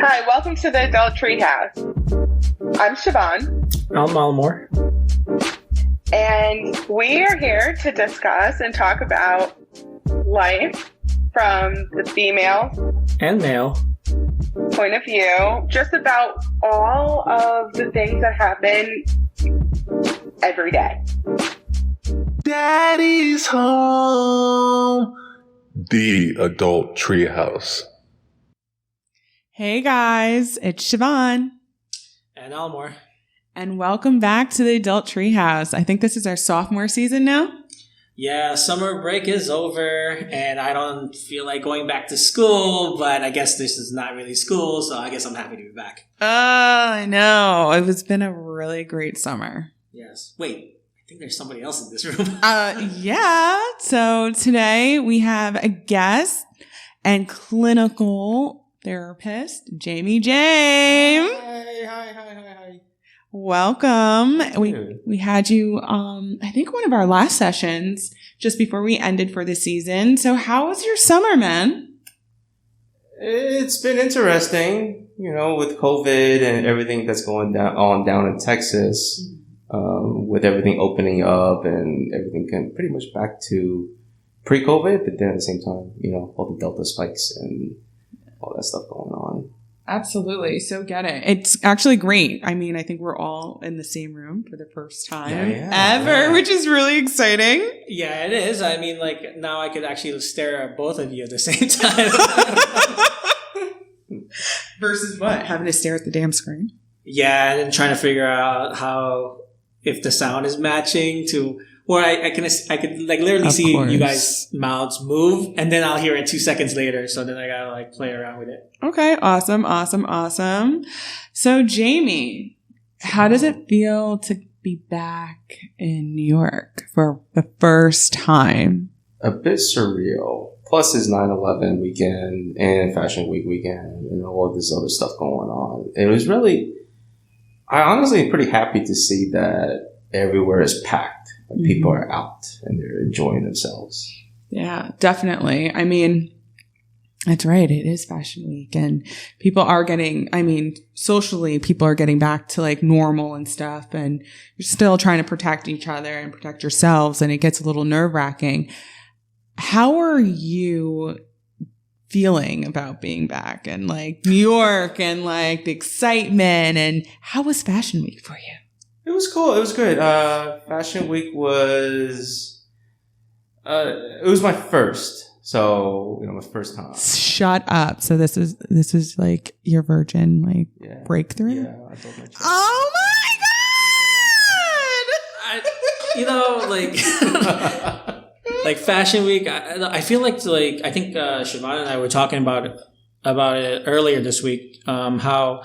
Hi, welcome to the Adult Treehouse. I'm Siobhan. I'm Malmore. And we are here to discuss and talk about life from the female and male point of view, just about all of the things that happen every day. Daddy's home. The Adult Treehouse. Hey guys, it's Siobhan. and Almore. And welcome back to the Adult Treehouse. I think this is our sophomore season now. Yeah, summer break is over, and I don't feel like going back to school, but I guess this is not really school, so I guess I'm happy to be back. Oh, I know. It's been a really great summer. Yes. Wait, I think there's somebody else in this room. Yeah. So today we have a guest and clinical therapist, Jamie James. Hi. Welcome. We had you, I think one of our last sessions just before we ended for the season. So how was your summer, man? It's been interesting, with COVID and everything that's going down in Texas, with everything opening up and everything pretty much back to pre-COVID, but then at the same time, all the Delta spikes and all that stuff going on. Absolutely. So get it. It's actually great. I mean, I think we're all in the same room for the first time ever, which is really exciting. Yeah, it is. I mean, now I could actually stare at both of you at the same time. Versus what? Having to stare at the damn screen? Yeah, and then trying to figure out if the sound is matching to... Or I could literally see you guys' mouths move, and then I'll hear it 2 seconds later. So then I gotta play around with it. Okay, awesome. So Jamie, how does it feel to be back in New York for the first time? A bit surreal. Plus it's 9/11 weekend and Fashion Week weekend and all this other stuff going on. It was really, I honestly am pretty happy to see that everywhere is packed. People are out and they're enjoying themselves. Yeah, definitely. I mean, that's right. It is Fashion Week and people are socially, people are getting back to normal and stuff, and you're still trying to protect each other and protect yourselves, and it gets a little nerve-wracking. How are you feeling about being back in New York and the excitement, and how was Fashion Week for you? It was cool. It was good. Fashion Week was, it was my first. So, my first time. Shut up. So this is your virgin, breakthrough? Yeah, I told my child. Oh my God! Fashion Week, I feel I think Siobhan and I were talking about it earlier this week, how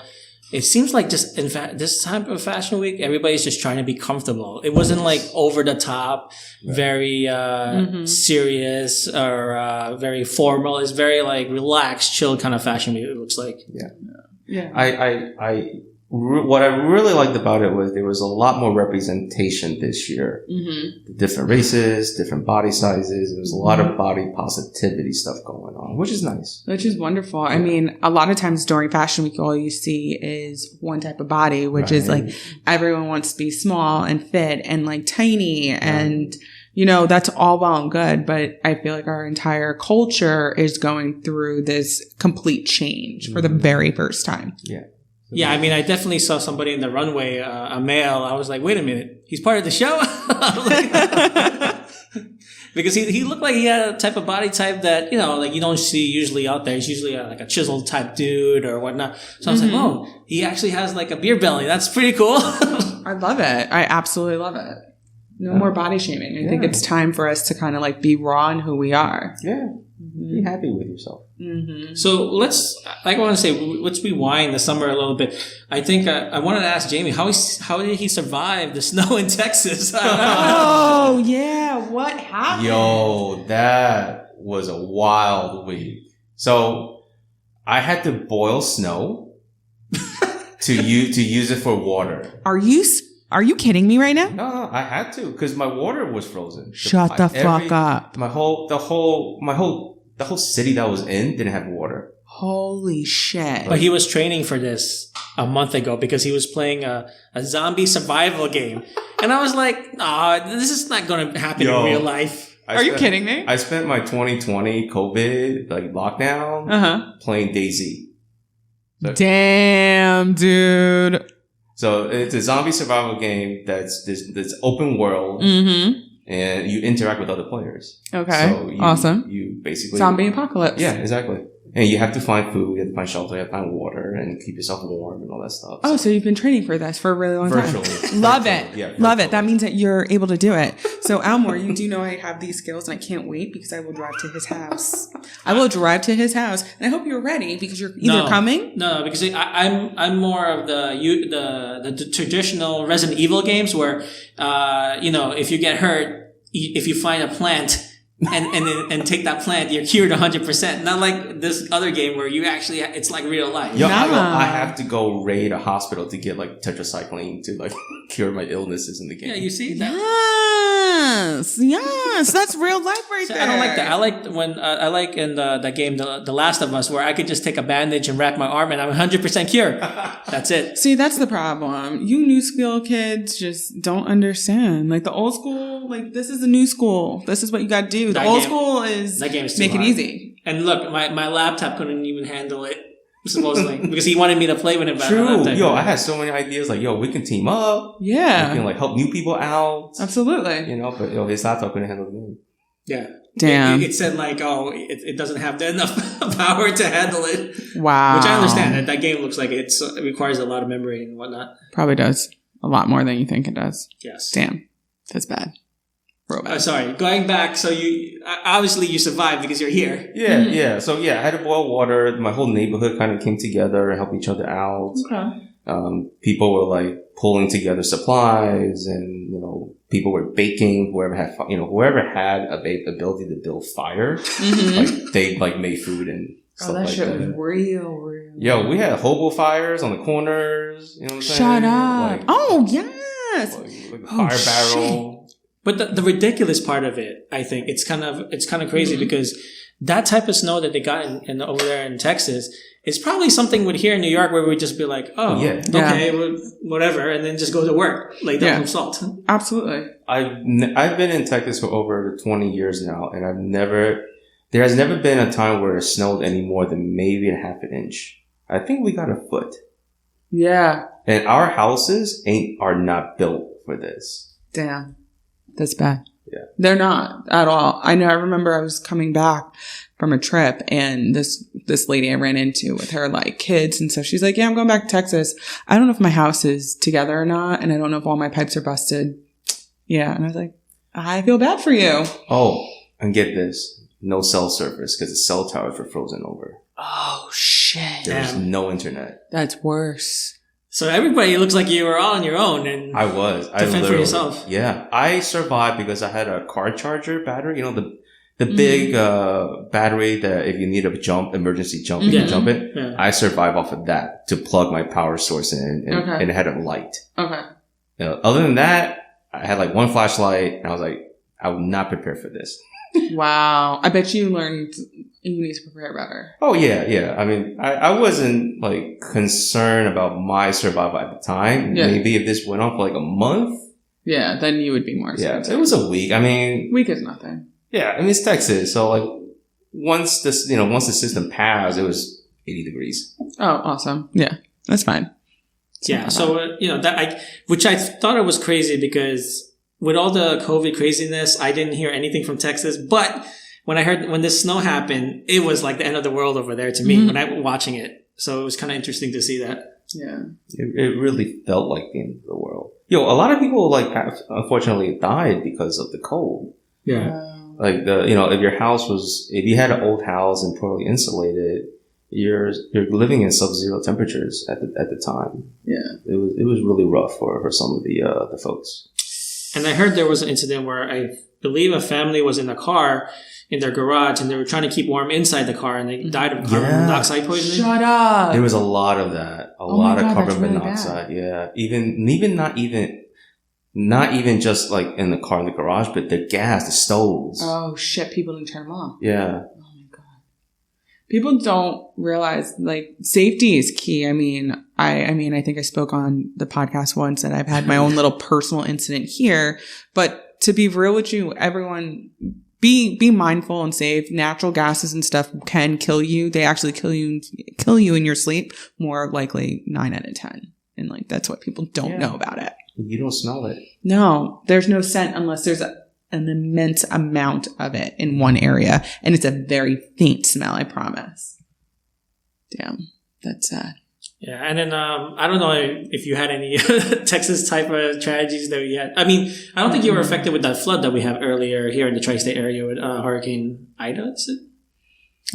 it seems just in fact this type of Fashion Week, everybody's just trying to be comfortable. It wasn't over the top, very serious or very formal. It's very relaxed, chill kind of Fashion Week. It looks like. Yeah. What I really liked about it was there was a lot more representation this year. Mm-hmm. Different races, different body sizes. There was a lot of body positivity stuff going on, which is nice. Which is wonderful. Yeah. I mean, a lot of times during Fashion Week, all you see is one type of body, which is everyone wants to be small and fit and tiny. Right. And, that's all well and good. But I feel our entire culture is going through this complete change for the very first time. Yeah. Yeah, I mean, I definitely saw somebody in the runway, a male. I was like, wait a minute, he's part of the show? Because he looked like he had a type of body type that, you don't see usually out there. He's usually a chiseled type dude or whatnot. So I was like, oh, he actually has a beer belly. That's pretty cool. I love it. I absolutely love it. No more body shaming. I think it's time for us to kind of be raw in who we are. Yeah. Be happy with yourself. Mm-hmm. So let's rewind the summer a little bit. I think I wanted to ask Jamie, how did he survive the snow in Texas? Oh, yeah. What happened? Yo, that was a wild week. So I had to boil snow to use it for water. Are you kidding me right now? No, I had to because my water was frozen. Shut the fuck up. The whole city that I was in didn't have water. Holy shit. But he was training for this a month ago because he was playing a zombie survival game. And I was like, this is not going to happen in real life. Are you kidding me? I spent my 2020 COVID lockdown playing DayZ. So, damn, dude. So it's a zombie survival game that's open world, and you interact with other players. Okay, so awesome. You basically zombie apocalypse. Yeah, exactly. And you have to find food, you have to find shelter, you have to find water, and keep yourself warm and all that stuff. Oh, so you've been training for this for a really long time. Love it. Yeah, love it. That means that you're able to do it. So, Almore, you do know I have these skills, and I can't wait because I will drive to his house. I will drive to his house, and I hope you're ready because you're either coming. No, because I'm more of the traditional Resident Evil games where if you get hurt, if you find a plant. And take that plant, you're cured 100%. Not like this other game where you actually, it's like real life. Yo, I have to go raid a hospital to get like tetracycline to like cure my illnesses in the game. Yeah, you see that? Yes, that's real life right there. I don't like that. I like when I like in the game The Last of Us where I could just take a bandage and wrap my arm and I'm 100% cured. That's it. See, that's the problem. You new school kids just don't understand. Like the old school, like this is the new school. This is what you got to do. The old school is that game is make hard. It easy. And look, my laptop couldn't even handle it. Supposedly, because he wanted me to play with him. True. Yo, I had so many ideas. Like, we can team up. Yeah. We can like help new people out. Absolutely. But his laptop couldn't handle the game. Yeah. Damn. It said like, it doesn't have enough power to handle it. Wow. Which I understand. That game looks like it requires a lot of memory and whatnot. Probably does. A lot more than you think it does. Yes. Damn. That's bad. Sorry, going back. So you obviously you survived because you're here. Yeah, yeah. So I had to boil water. My whole neighborhood kind of came together and helped each other out. Okay. People were like pulling together supplies, and people were baking. Whoever had ability to build fire, like they like made food and stuff that like shit that. was real. Yo, we had hobo fires on the corners. You know what I'm saying? Shut up! Like, oh yes. Like a fire barrel. But the ridiculous part of it, I think, it's kind of crazy because that type of snow that they got in over there in Texas is probably something we'd hear in New York where we'd just be like, okay, well, whatever, and then just go to work like that from salt. Absolutely. I've been in Texas for over 20 years now, and there has never been a time where it snowed any more than maybe a half an inch. I think we got a foot. Yeah. And our houses are not built for this. Damn. That's bad. Yeah. They're not at all. I know. I remember I was coming back from a trip and this lady I ran into with her like kids and stuff. She's like, yeah, I'm going back to Texas. I don't know if my house is together or not. And I don't know if all my pipes are busted. Yeah. And I was like, I feel bad for you. Oh, and get this. No cell service because the cell towers were frozen over. Oh, shit. There's no internet. That's worse. So everybody looks like you were all on your own, and I was. I fend for yourself. Yeah, I survived because I had a car charger battery. The big battery that if you need a emergency jump, you can jump it. Yeah. I survived off of that to plug my power source in, and it had a light. Okay. Other than that, I had like one flashlight, and I was like, I would not prepare for this. Wow, I bet you learned you need to prepare better. Oh yeah. I mean, I wasn't like concerned about my survival at the time. Yeah. Maybe if this went on for like a month. Yeah, then you would be more. Yeah, it was a week. I mean, week is nothing. Yeah, I mean it's Texas, so like once the system passed, it was 80 degrees. Oh, awesome! Yeah, that's fine. Yeah, so which I thought it was crazy because with all the COVID craziness, I didn't hear anything from Texas, but when this snow happened, it was like the end of the world over there to me when I was watching it. So it was kind of interesting to see that. Yeah. It really felt like the end of the world. A lot of people unfortunately died because of the cold. Yeah. Like if you had an old house and poorly insulated, you're living in sub-zero temperatures at the time. Yeah. It was really rough for some of the folks. And I heard there was an incident where I believe a family was in a car in their garage and they were trying to keep warm inside the car and they died of carbon monoxide poisoning. Shut up. There was a lot of that. A lot of carbon monoxide. Really yeah. Even not even just like in the car in the garage, but the gas, the stoves. Oh shit, people didn't turn them off. Yeah. Oh my God. People don't realize like safety is key. I mean, I think I spoke on the podcast once and I've had my own little personal incident here, but to be real with you, everyone be mindful and safe. Natural gases and stuff can kill you. They actually kill you in your sleep, more likely 9 out of 10. And like, that's what people don't know about it. You don't smell it. No, there's no scent unless there's an immense amount of it in one area. And it's a very faint smell, I promise. Damn, that's sad. Yeah, and then I don't know if you had any Texas type of tragedies that we had. I mean, I don't think you were affected with that flood that we have earlier here in the tri-state area with Hurricane Ida, is it?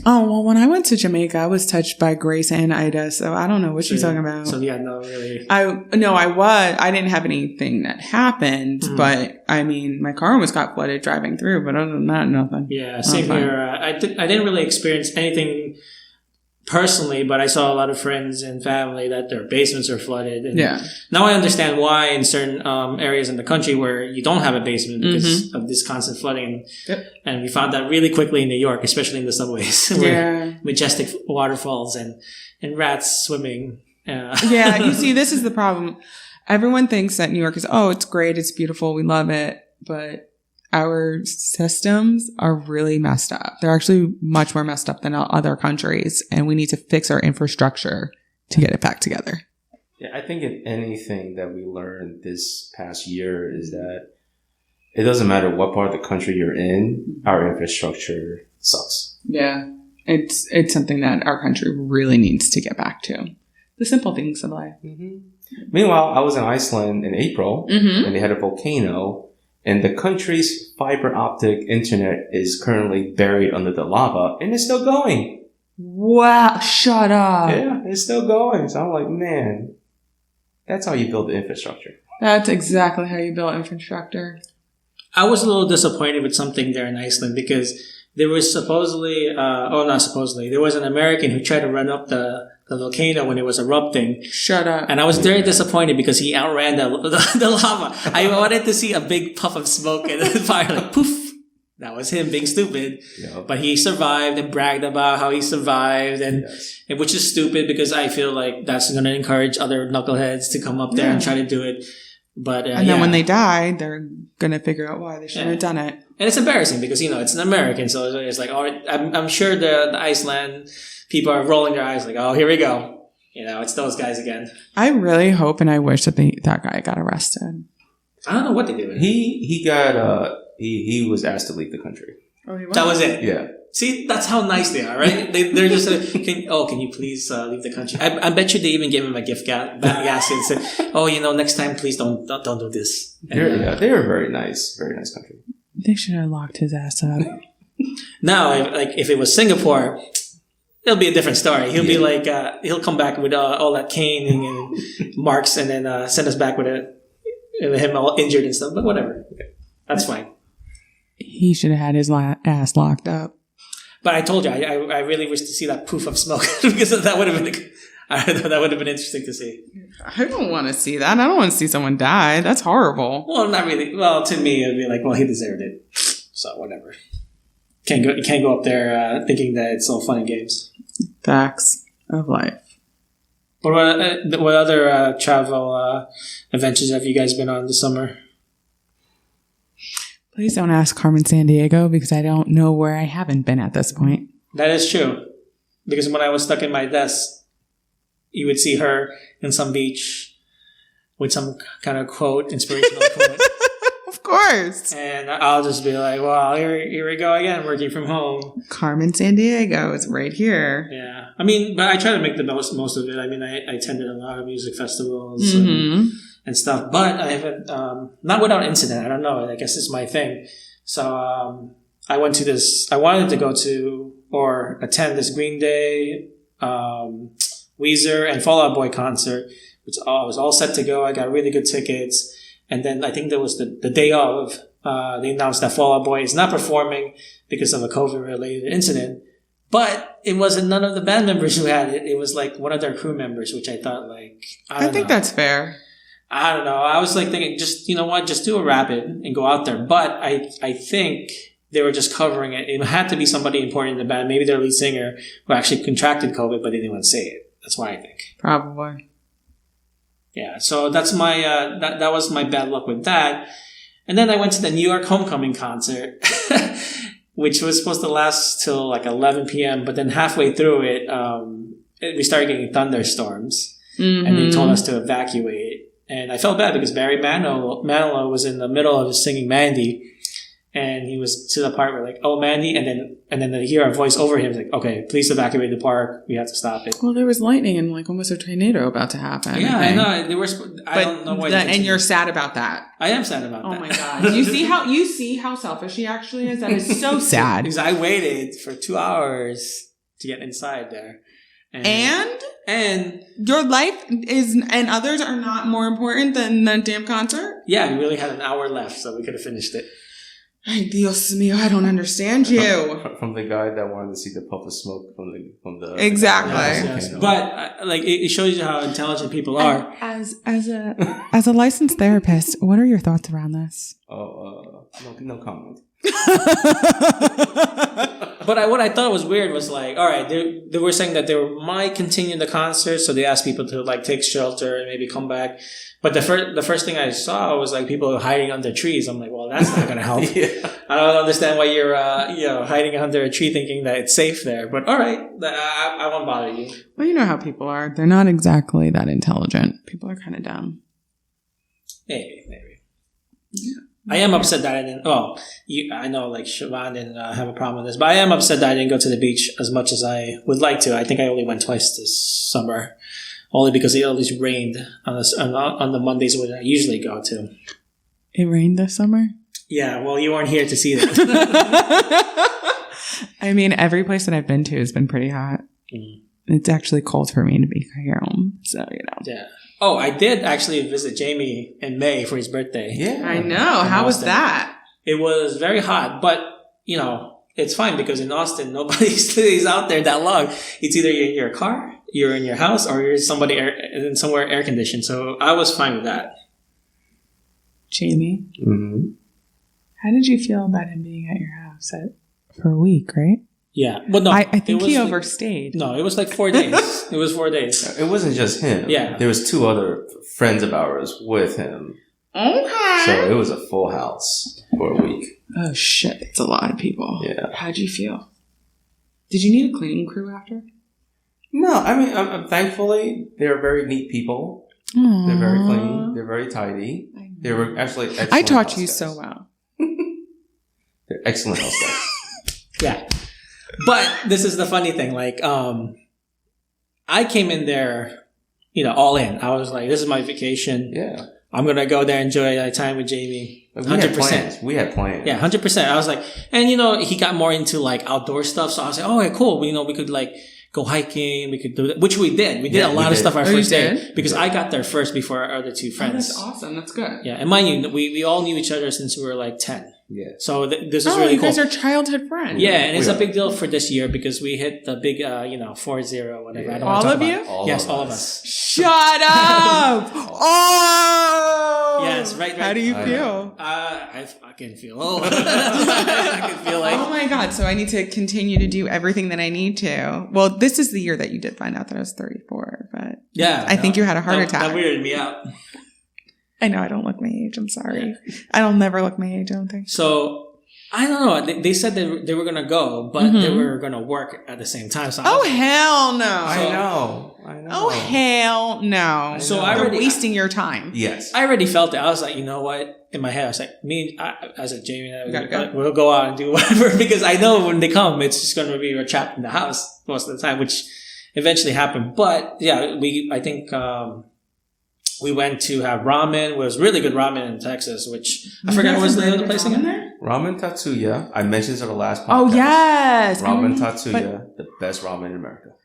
Oh, well, when I went to Jamaica, I was touched by Grace and Ida, so I don't know what she's talking about. So, yeah, no, really. I didn't have anything that happened, but, I mean, my car almost got flooded driving through, but other than that, nothing. Yeah, same here. I didn't really experience anything personally, but I saw a lot of friends and family that their basements are flooded. And now I understand why in certain areas in the country where you don't have a basement because of this constant flooding. Yep. And we found that really quickly in New York, especially in the subways, where majestic waterfalls and rats swimming. Yeah, you see, this is the problem. Everyone thinks that New York is, it's great, it's beautiful, we love it, but our systems are really messed up. They're actually much more messed up than other countries, and we need to fix our infrastructure to get it back together. Yeah, I think if anything that we learned this past year is that it doesn't matter what part of the country you're in, our infrastructure sucks. Yeah, it's something that our country really needs to get back to. The simple things of life. Mm-hmm. Meanwhile, I was in Iceland in April, and they had a volcano. And the country's fiber optic internet is currently buried under the lava, and it's still going. Wow, shut up. Yeah, it's still going. So I'm like, man, that's how you build the infrastructure. That's exactly how you build infrastructure. I was a little disappointed with something there in Iceland because there was supposedly, there was an American who tried to run up the volcano when it was erupting. Shut up. And I was very disappointed because he outran the lava. I wanted to see a big puff of smoke and fire, like poof. That was him being stupid. Yep. But he survived and bragged about how he survived, and which is stupid because I feel like that's going to encourage other knuckleheads to come up there and try to do it. But and then when they die, they're going to figure out why they shouldn't have done it. And it's embarrassing because, it's an American. So it's like, I'm sure the Iceland people are rolling their eyes like, oh, here we go. It's those guys again. I really hope and I wish that that guy got arrested. I don't know what they did. He got, he was asked to leave the country. Oh, he was? That was it? Yeah. See, that's how nice they are, right? They're just, can you please leave the country? I bet you they even gave him a gift basket and said, next time, please don't do this. They're a very nice country. They should have locked his ass up. Now, if it was Singapore, it'll be a different story. He'll be like, he'll come back with all that caning and marks and then send us back with him all injured and stuff, but whatever. That's fine. He should have had his ass locked up. But I told you, I really wish to see that poof of smoke because that would have been interesting to see. I don't want to see that. I don't want to see someone die. That's horrible. Well, not really. Well, to me, it'd be like, well, he deserved it. So whatever. You can't go up there thinking that it's all fun and games. Facts of life. What other travel adventures have you guys been on this summer? Please don't ask Carmen Sandiego because I don't know where I haven't been at this point. That is true. Because when I was stuck in my desk, you would see her in some beach with some kind of inspirational quote. Of course. And I'll just be like, well, here we go again, working from home. Carmen Sandiego is right here. Yeah. I mean, but I try to make the most of it. I mean, I attended a lot of music festivals and stuff, but I haven't, not without incident. I don't know. I guess it's my thing. So I wanted to go to or attend this Green Day, Weezer, and Fall Out Boy concert, which I was all set to go. I got really good tickets. And then I think there was the day of, they announced that Fall Out Boy is not performing because of a COVID-related incident. But it wasn't none of the band members who had it. It was like one of their crew members, which I thought I think that's fair. I don't know. I was like thinking, just, you know what, just do a rapid and go out there. But I think they were just covering it. It had to be somebody important in the band. Maybe their lead singer who actually contracted COVID, but they didn't want to say it. That's why I think. Probably. Yeah. So that's my that was my bad luck with that. And then I went to the New York Homecoming concert, which was supposed to last till like 11 p.m. But then halfway through it, we started getting thunderstorms, and they told us to evacuate. And I felt bad because Barry Manilow was in the middle of singing Mandy. And he was to the part where like, oh, Mandy. And then they hear a voice over him. It's like, okay, please evacuate the park. We have to stop it. Well, there was lightning and like almost a tornado about to happen. Yeah, I know. They were. I don't know why. And you're sad about that. I am sad about that. Oh my God. You see how selfish he actually is? That is so sad. Because I waited for 2 hours to get inside there. And your life is and others are not more important than the damn concert? Yeah, we really had an hour left, so we could have finished it. Ay, Dios mío, I don't understand you. From the guy that wanted to see the puff of smoke from the exactly. Yes. But like it shows you how intelligent people are. As a licensed therapist, what are your thoughts around this? No comment. But what I thought was weird was like, all right, they were saying that they might continue the concert, so they asked people to like take shelter and maybe come back. But the first thing I saw was like people hiding under trees. I'm like, well, that's not going to help. Yeah. I don't understand why you're hiding under a tree thinking that it's safe there. But all right, I won't bother you. Well, you know how people are. They're not exactly that intelligent. People are kind of dumb. Maybe. Yeah. I am upset that I didn't. Oh, I know, like Siobhan didn't have a problem with this, but I am upset that I didn't go to the beach as much as I would like to. I think I only went twice this summer, only because it always rained on the Mondays when I usually go to. It rained this summer? Yeah, well, you weren't here to see that. I mean, every place that I've been to has been pretty hot. Mm. It's actually cold for me to be home, so you know. Yeah. Oh, I did actually visit Jamie in May for his birthday. Yeah. I know. How was that? It was very hot, but, you know, it's fine because in Austin, nobody stays out there that long. It's either you're in your car, you're in your house, or you're somewhere air conditioned. So I was fine with that. Jamie? Mm-hmm. How did you feel about him being at your house for a week, right? Yeah. But no, I think he overstayed. No, it was like 4 days. It was 4 days. It wasn't just him. Yeah. There was 2 other friends of ours with him. Okay. So it was a full house for a week. Oh, shit. It's a lot of people. Yeah. How'd you feel? Did you need a cleaning crew after? No, I mean, I'm thankfully, they're very neat people. Aww. They're very clean. They're very tidy. They were actually excellent. I taught you so well. They're excellent house guys. Yeah. But this is the funny thing. Like, I came in there, all in. I was like, this is my vacation. Yeah. I'm going to go there, enjoy my time with Jamie. 100%. We had plans. Yeah, 100%. I was like, and he got more into like outdoor stuff. So I was like, oh, cool. We could like go hiking. We could do that, which we did. We did a lot of stuff our first day because I got there first before our other 2 friends. Oh, that's awesome. That's good. Yeah. And mind you, we all knew each other since we were like 10. Yeah. So this is really cool. You guys are childhood friends. Yeah, and it's a big deal for this year because we hit the big, 4-0, whatever. Yeah. I don't all want to of you? Yes, all of us. Shut up! Oh! Yes, right. How do you feel? I fucking feel old. I can feel like. Oh my God! So I need to continue to do everything that I need to. Well, this is the year that you did find out that I was 34, but yeah, I think you had a heart attack. That weirded me out. I know I don't look my age. I'm sorry. Yeah. I'll never look my age, I don't think. So, I don't know. They said they were going to go, but they were going to work at the same time. So hell no. I know. Oh, hell no. So You're wasting your time. Yes. I already felt it. I was like, you know what? In my head, I was like, I was like, Jamie and I, we'll go out and do whatever because I know when they come, it's just going to be we're trapped in the house most of the time, which eventually happened. But yeah, I think, we went to have ramen. It was really good ramen in Texas, which I forgot what was the name of the place again. There? Ramen Tatsuya. I mentioned it on the last podcast. Oh, yes. Ramen Tatsuya, the best ramen in America.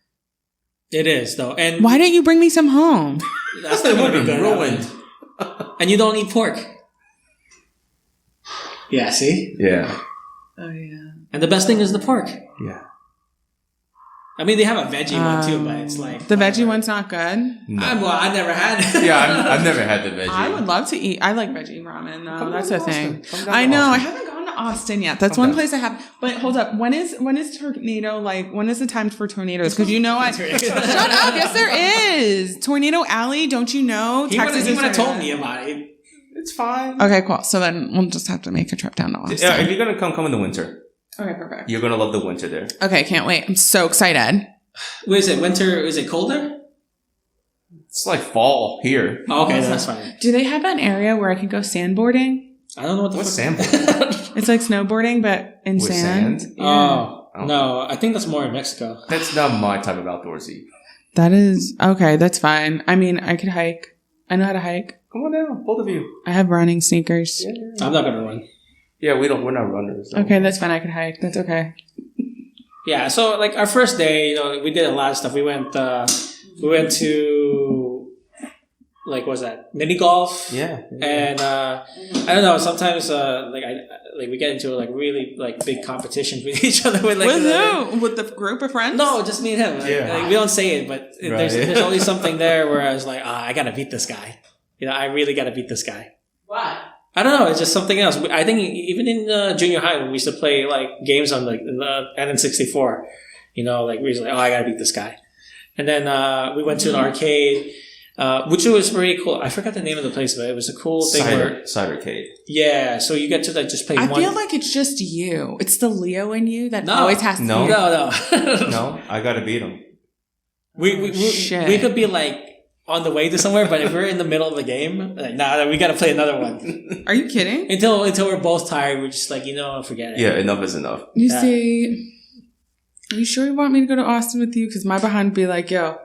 It is, though. And why didn't you bring me some home? That's not going to be good. Ruined. And you don't eat pork. Yeah, see? Yeah. Oh, yeah. And the best thing is the pork. Yeah. I mean, they have a veggie one too, but it's like... The veggie one's not good? No. I never had it. Yeah, I've never had the veggie. I would love to eat. I like veggie ramen, though. That's the thing. I know. I haven't gone to Austin yet. That's one place I have. But hold up. When is tornado, like, when is the time for tornadoes? Because you know shut up. Yes, there is. Tornado Alley. Don't you know? He would have told me about it. It's fine. Okay, cool. So then we'll just have to make a trip down to Austin. Yeah, if you're gonna come in the winter. Okay, perfect. You're gonna love the winter there. Okay, can't wait. I'm so excited. Wait, is it winter? Is it colder? It's like fall here. Oh, okay, that's fine. Do they have an area where I can go sandboarding? I don't know what the What's fuck. sandboarding? It's like snowboarding, but in With sand. sand? Yeah. Oh, no. I think that's more in Mexico. That's not my type of outdoorsy. That is okay. That's fine. I mean, I could hike. I know how to hike. Come on down, both of you. I have running sneakers. Yeah. I'm not going to run. Yeah, we're not runners. So. Okay, that's fine. I could hike. That's okay. Yeah, so like our first day, we did a lot of stuff. We went to like, what's that? Mini golf. Yeah. And I don't know. Sometimes we get into like really like big competitions with each other. With who? With the group of friends? No, just me and him. Like, we don't say it, but there's always something there where I was like, I gotta beat this guy. I really gotta beat this guy. Why? I don't know. It's just something else. I think even in junior high when we used to play like games on like the N64, like we was like, I gotta beat this guy. And then we went to an arcade, which was very cool. I forgot the name of the place, but it was a cool thing. Cidercade. Yeah, so you get to like just play I one. feel like it's just you. It's the Leo in you that No. always has to. No. No. No, I gotta beat him. We could be like on the way to somewhere, but if we're in the middle of the game, like, nah, we gotta play another one. Are you kidding? Until we're both tired, we're just like, forget it. Yeah, enough is enough. You see, are you sure you want me to go to Austin with you? Because my behind would be like, yo,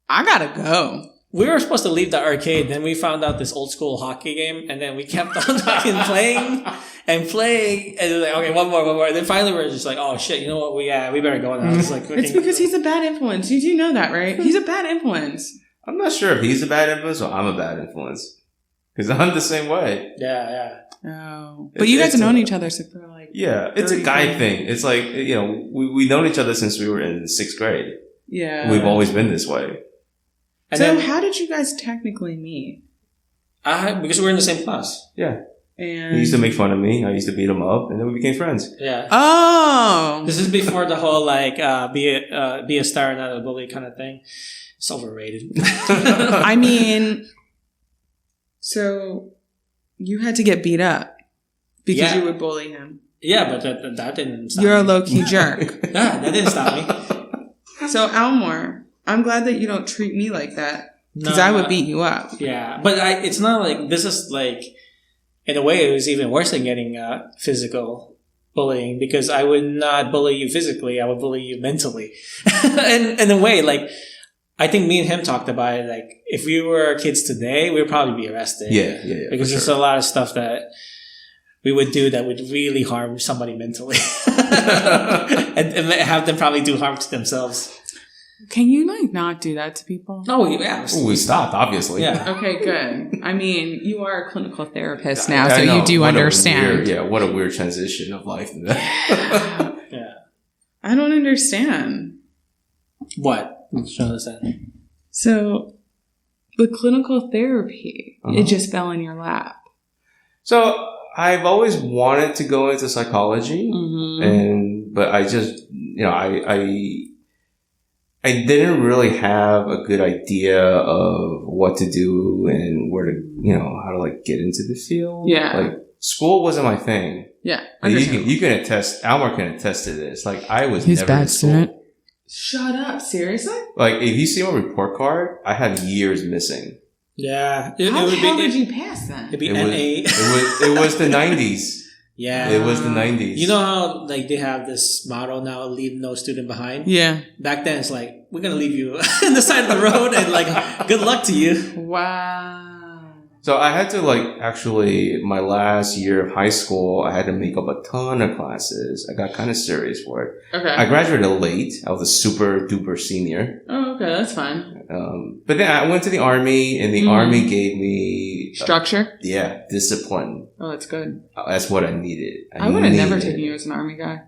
I gotta go. We were supposed to leave the arcade, then we found out this old school hockey game, and then we kept on fucking playing, and like, okay, one more. And then finally we're just like, oh shit, you know what? We better go now. It's like, it's because he's a bad influence. You do know that, right? He's a bad influence. I'm not sure if he's a bad influence or I'm a bad influence. Because I'm the same way. Yeah. Oh. But you guys have known each other for like... Yeah, it's a guy thing. It's like, we've known each other since we were in 6th grade. Yeah. We've always been this way. And so then, how did you guys technically meet? because we're in the same class. Yeah. And He used to make fun of me. I used to beat him up. And then we became friends. Yeah. Oh! This is before the whole like be a star not a bully kind of thing. It's overrated. I mean, so you had to get beat up because you would bully him. Yeah, but that didn't stop You're me. a low-key jerk. Yeah, that didn't stop me. So, Elmore, I'm glad that you don't treat me like that because No, I would beat you up. Yeah, but it's not like this is like, in a way, it was even worse than getting physical bullying because I would not bully you physically. I would bully you mentally. And in a way, like, I think me and him talked about it. Like, if we were kids today, we would probably be arrested. Yeah. Because there's a lot of stuff that we would do that would really harm somebody mentally. and have them probably do harm to themselves. Can you not do that to people? Oh, yeah. Ooh, we stopped, obviously. Yeah. Okay, good. I mean, you are a clinical therapist now, I so know. you do What a understand. what a weird transition of life. Yeah. I don't understand. What? Show us that. So, the clinical therapy, Uh-huh. it just fell in your lap. So I've always wanted to go into psychology, but I just, I didn't really have a good idea of what to do and where to, how to like get into the field. Yeah. Like school wasn't my thing. Yeah. Like, you can attest, Almar can attest to this. Like I was He's never bad in school. student. Shut up. Seriously? Like if you see my report card, I have years missing. Yeah. How the hell did you pass then? It'd be It NA. it was the 90s. Yeah. It was the 90s. You know how like they have this motto now, leave no student behind? Yeah. Back then it's like, we're gonna leave you on the side of the road and like good luck to you. Wow. So I had to actually my last year of high school, I had to make up a ton of classes. I got kind of serious for it. Okay. I graduated late. I was a super duper senior. Oh, okay. That's fine. But then I went to the army and the army gave me Structure? discipline. Oh, that's good. That's what I needed. I would have never needed taken it. you as an army guy.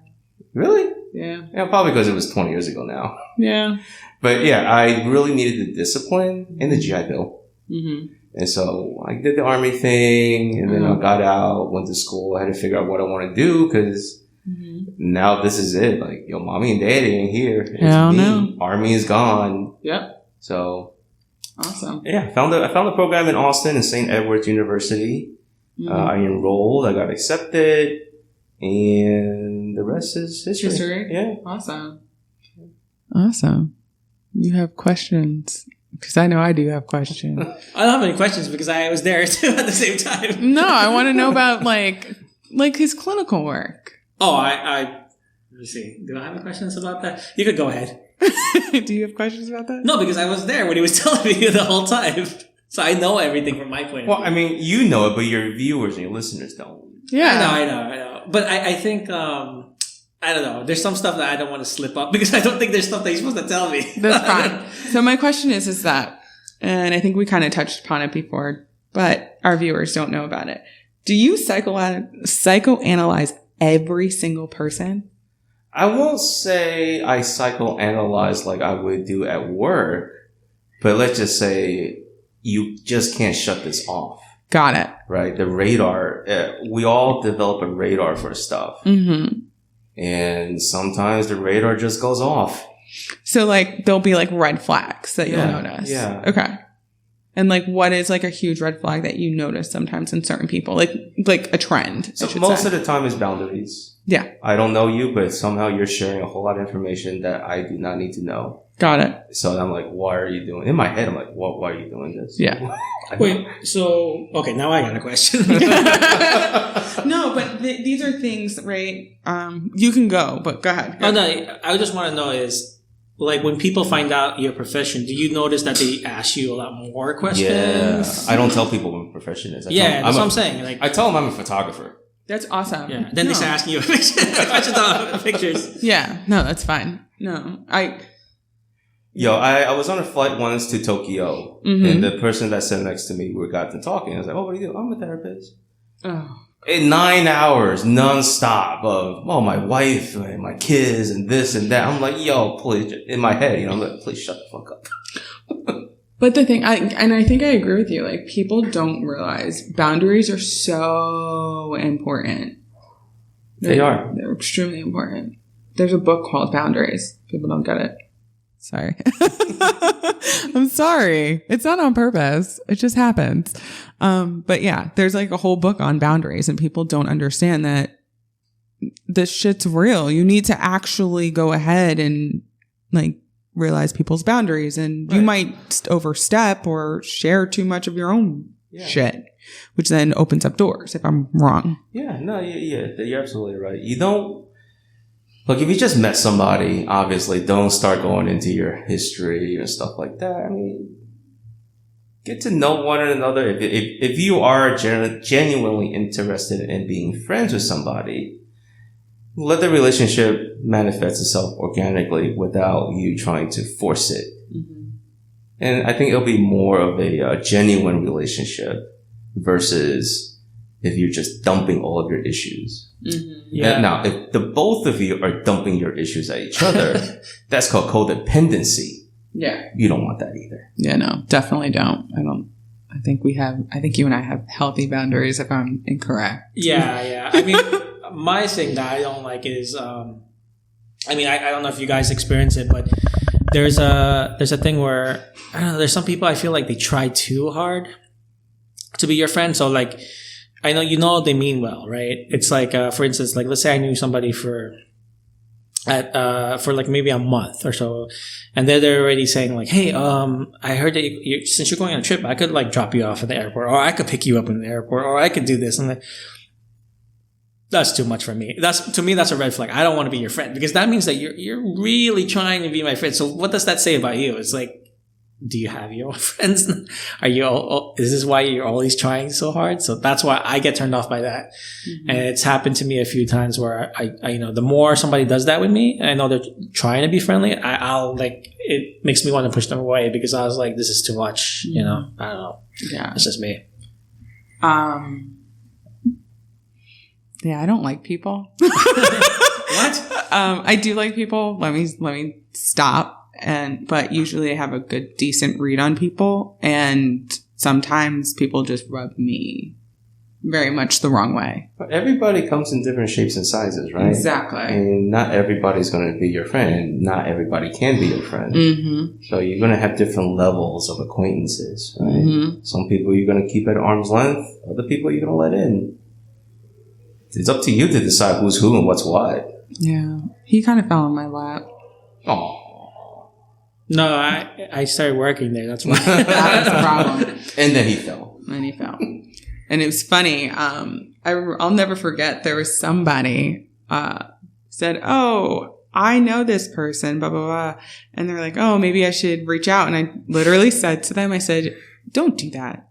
Really? Yeah. Yeah, probably because it was 20 years ago now. Yeah. But yeah, I really needed the discipline and the GI Bill. Mm-hmm. And so I did the Army thing, and then I got out, went to school. I had to figure out what I want to do because now this is it. Like, yo, mommy and daddy ain't here. It's me. No. Army is gone. Yep. So awesome. Yeah, I found a program in Austin in St. Edward's University. I enrolled. I got accepted, and the rest is history. Yeah. Awesome. You have questions. Because I know I do have questions. I don't have any questions because I was there too at the same time. No, I want to know about like his clinical work. Oh, let me see. Do I have any questions about that? You could go ahead. Do you have questions about that? No, because I was there when he was telling me the whole time. So I know everything from my point of view. Well, I mean, you know it, but your viewers and your listeners don't. Yeah. I know. But I think, I don't know. There's some stuff that I don't want to slip up because I don't think there's stuff that you're supposed to tell me. That's fine. So my question is that, and I think we kind of touched upon it before, but our viewers don't know about it. Do you psychoanalyze every single person? I won't say I psychoanalyze like I would do at work, but let's just say you just can't shut this off. Got it. Right? The radar, we all develop a radar for stuff. Mm-hmm. And sometimes the radar just goes off. So like there'll be like red flags that you'll notice. Yeah. Okay. And like what is like a huge red flag that you notice sometimes in certain people? Like a trend. So most of the time is boundaries. Yeah. I don't know you, but somehow you're sharing a whole lot of information that I do not need to know. Got it. So I'm like, why are you doing? In my head, I'm like, why are you doing this? Yeah. Wait, so okay, now I got a question. No, but these are things, right? You can go, but go ahead. Oh no, I just want to know is like when people find out your profession, do you notice that they ask you a lot more questions? Yeah, I don't tell people what my profession is. That's what I'm saying. Like, I tell them I'm a photographer. That's awesome. Yeah. Then they start asking you questions on pictures. Yeah. No, that's fine. No, I was on a flight once to Tokyo, and the person that sat next to me, we got to talking. I was like, "Oh, what do you do?" "I'm a therapist." Oh. In 9 hours, nonstop of, my wife and my kids and this and that. I'm like, yo, please, in my head, I'm like, please shut the fuck up. But the thing, I think I agree with you. Like, people don't realize boundaries are so important. They are. They're extremely important. There's a book called Boundaries. People don't get it. Sorry. I'm sorry. It's not on purpose. It just happens. But yeah, there's like a whole book on boundaries and people don't understand that this shit's real. You need to actually go ahead and like realize people's boundaries and you might overstep or share too much of your own shit, which then opens up doors if I'm wrong. Yeah, no, you're absolutely right. You don't, look, if you just met somebody, obviously don't start going into your history and stuff like that. I mean, get to know one another. If you are genuinely interested in being friends with somebody, let the relationship manifest itself organically without you trying to force it. Mm-hmm. And I think it'll be more of a genuine relationship versus if you're just dumping all of your issues. Mm-hmm. Yeah. Now, if the both of you are dumping your issues at each other, that's called codependency. Yeah. You don't want that either. Yeah, no, definitely don't. I think you and I have healthy boundaries if I'm incorrect. Yeah. I mean, my thing that I don't like is, I don't know if you guys experience it, but there's a thing where, I don't know, there's some people I feel like they try too hard to be your friend. So like, I know, they mean well, right? It's like, for instance, like, let's say I knew somebody for like maybe a month or so, and they're already saying like, hey, I heard that since you're going on a trip, I could like drop you off at the airport, or I could pick you up in the airport, or I could do this. And like, that's too much for me. To me, that's a red flag. I don't want to be your friend because that means that you're really trying to be my friend. So what does that say about you? It's like, do you have your own friends? Is this why you're always trying so hard? So that's why I get turned off by that. Mm-hmm. And it's happened to me a few times where I the more somebody does that with me, and I know they're trying to be friendly, I'll like, it makes me want to push them away because I was like, this is too much, I don't know. Yeah. It's just me. Yeah, I don't like people. What? I do like people. Let me stop. But usually I have a good, decent read on people. And sometimes people just rub me very much the wrong way. But everybody comes in different shapes and sizes, right? Exactly. And not everybody's going to be your friend, and not everybody can be your friend. Mm-hmm. So you're going to have different levels of acquaintances, right? Mm-hmm. Some people you're going to keep at arm's length. Other people you're going to let in. It's up to you to decide who's who and what's what. Yeah. He kind of fell in my lap. Oh. No, I started working there. That's why. That was the problem. And then he fell. And he fell. And it was funny. I'll never forget. There was somebody said, "Oh, I know this person." Blah blah blah. And they're like, "Oh, maybe I should reach out." And I literally said to them, "I said, don't do that.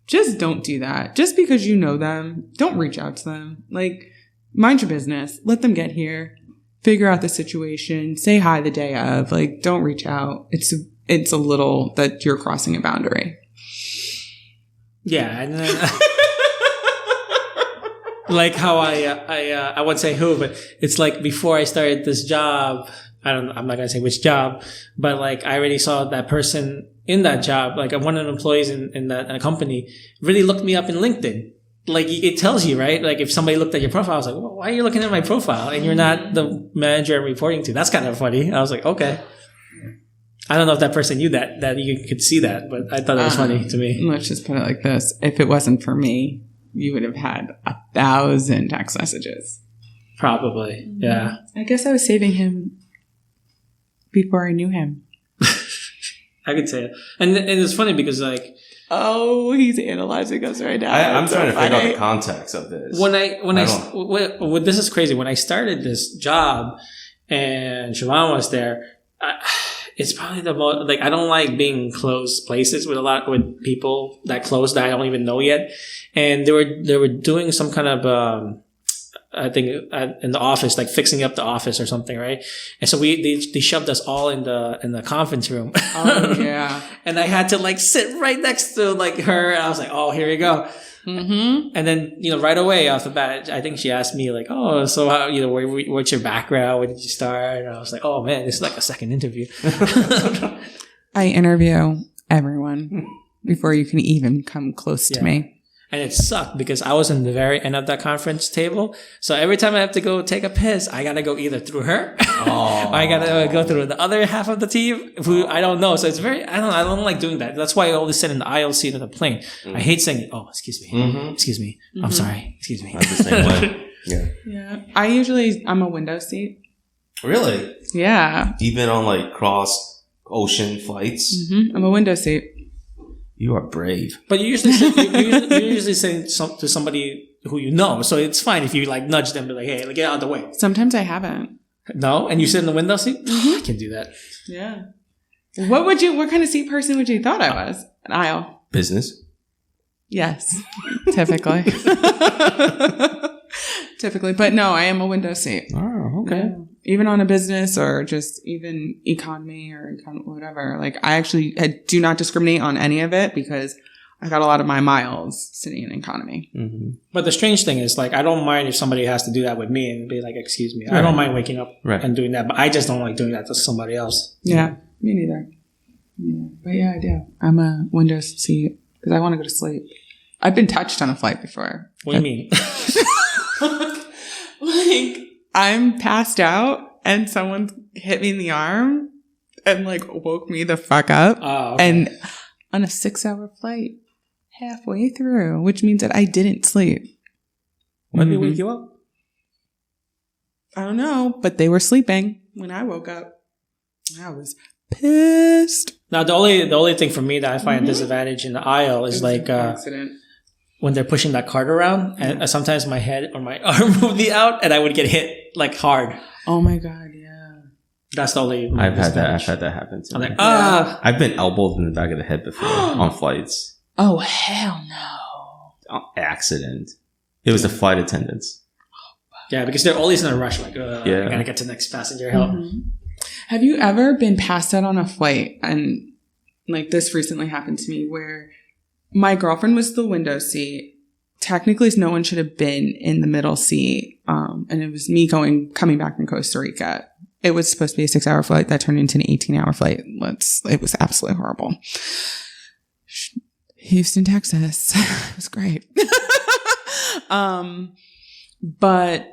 Just don't do that. Just because you know them, don't reach out to them. Like, mind your business. Let them get here. Figure out the situation. Say hi the day of. Like, don't reach out. It's a little that you're crossing a boundary." Yeah, and then like how I won't say who, but it's like before I started this job, I'm not gonna say which job, but like I already saw that person in that job, like one of the employees in that company really looked me up in LinkedIn. Like it tells you, right? Like if somebody looked at your profile, I was like, well, why are you looking at my profile and you're not the manager I'm reporting to? That's kind of funny. I was like, okay. I don't know if that person knew that you could see that, but I thought it was funny to me. Let's just put it like this. If it wasn't for me, you would have had 1,000 text messages. Probably. Yeah. I guess I was saving him before I knew him. I could say it. And it's funny because like, oh, he's analyzing us right now. I'm trying to figure out the context of this. This is crazy. When I started this job and Siobhan was there, it's probably the most, like, I don't like being in close places with people that close that I don't even know yet. And they were doing some kind of, I think in the office, like fixing up the office or something, right? And so they shoved us all in the conference room. Oh, yeah. And I had to like sit right next to like her. And I was like, oh, here we go. Mm-hmm. And then, right away off the bat, I think she asked me like, oh, so how, what's your background? Where did you start? And I was like, oh man, this is like a second interview. I interview everyone before you can even come close to me. And it sucked because I was in the very end of that conference table. So every time I have to go take a piss, I got to go either through her or I got to go through the other half of the team who I don't know. So it's I don't like doing that. That's why I always sit in the aisle seat of the plane. Mm-hmm. I hate saying, oh, excuse me. Mm-hmm. Excuse me. Mm-hmm. I'm sorry. Excuse me. I'm the same way. Yeah. Yeah. I'm a window seat. Really? Yeah. Even on like cross ocean flights? Mm-hmm. I'm a window seat. You are brave. But you usually say to somebody who you know, so it's fine if you like nudge them, be like, hey, get out of the way. Sometimes I haven't. No? And you sit in the window seat? Mm-hmm. I can do that. Yeah. What kind of seat person would you thought I was? An aisle. Business? Yes. Typically. Typically. But no, I am a window seat. Oh, okay. Yeah. Even on a business or just even economy or whatever. Like I do not discriminate on any of it because I got a lot of my miles sitting in economy. Mm-hmm. But the strange thing is like, I don't mind if somebody has to do that with me and be like, excuse me. Right. I don't mind waking up and doing that, but I just don't like doing that to somebody else. Yeah, me neither. Yeah. But yeah, I do. I'm a window seat because I want to go to sleep. I've been touched on a flight before. What do you mean? Like, I'm passed out and someone hit me in the arm and like woke me the fuck up. Oh, okay. And on a 6-hour flight, halfway through, which means that I didn't sleep. When did they wake you up? I don't know, but they were sleeping when I woke up. I was pissed. Now, the only thing for me that I find a disadvantage in the aisle is like accident. When they're pushing that cart around, and sometimes my head or my arm would be out, and I would get hit like hard. Oh my god, yeah. That's the only. I've had that happen too. I'm like, I've been elbowed in the back of the head before on flights. Oh hell no! Accident. It was the flight attendants. Yeah, because they're always in a rush. Like, I gotta get to the next passenger. Help. Mm-hmm. Have you ever been passed out on a flight? And like this recently happened to me where my girlfriend was the window seat. Technically, no one should have been in the middle seat. And it was me coming back from Costa Rica. It was supposed to be a 6-hour flight that turned into an 18-hour flight. It was absolutely horrible. Houston, Texas. It was great. But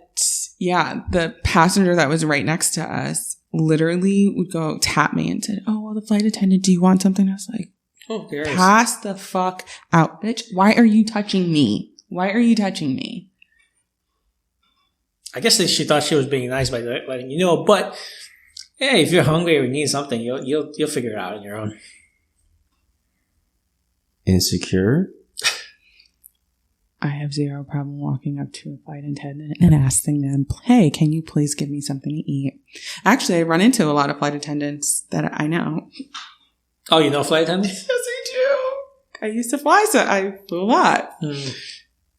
yeah, the passenger that was right next to us literally would go tap me and said, "Oh, well, the flight attendant, do you want something?" I was like, Oh, there is. pass the fuck out, bitch. Why are you touching me? Why are you touching me? I guess she thought she was being nice by letting you know, but hey, if you're hungry or need something, you'll figure it out on your own. Insecure? I have zero problem walking up to a flight attendant and asking them, "Hey, can you please give me something to eat?" Actually, I run into a lot of flight attendants that I know. Oh, you know flight attendants? Yes, I do. I used to fly, so I flew a lot.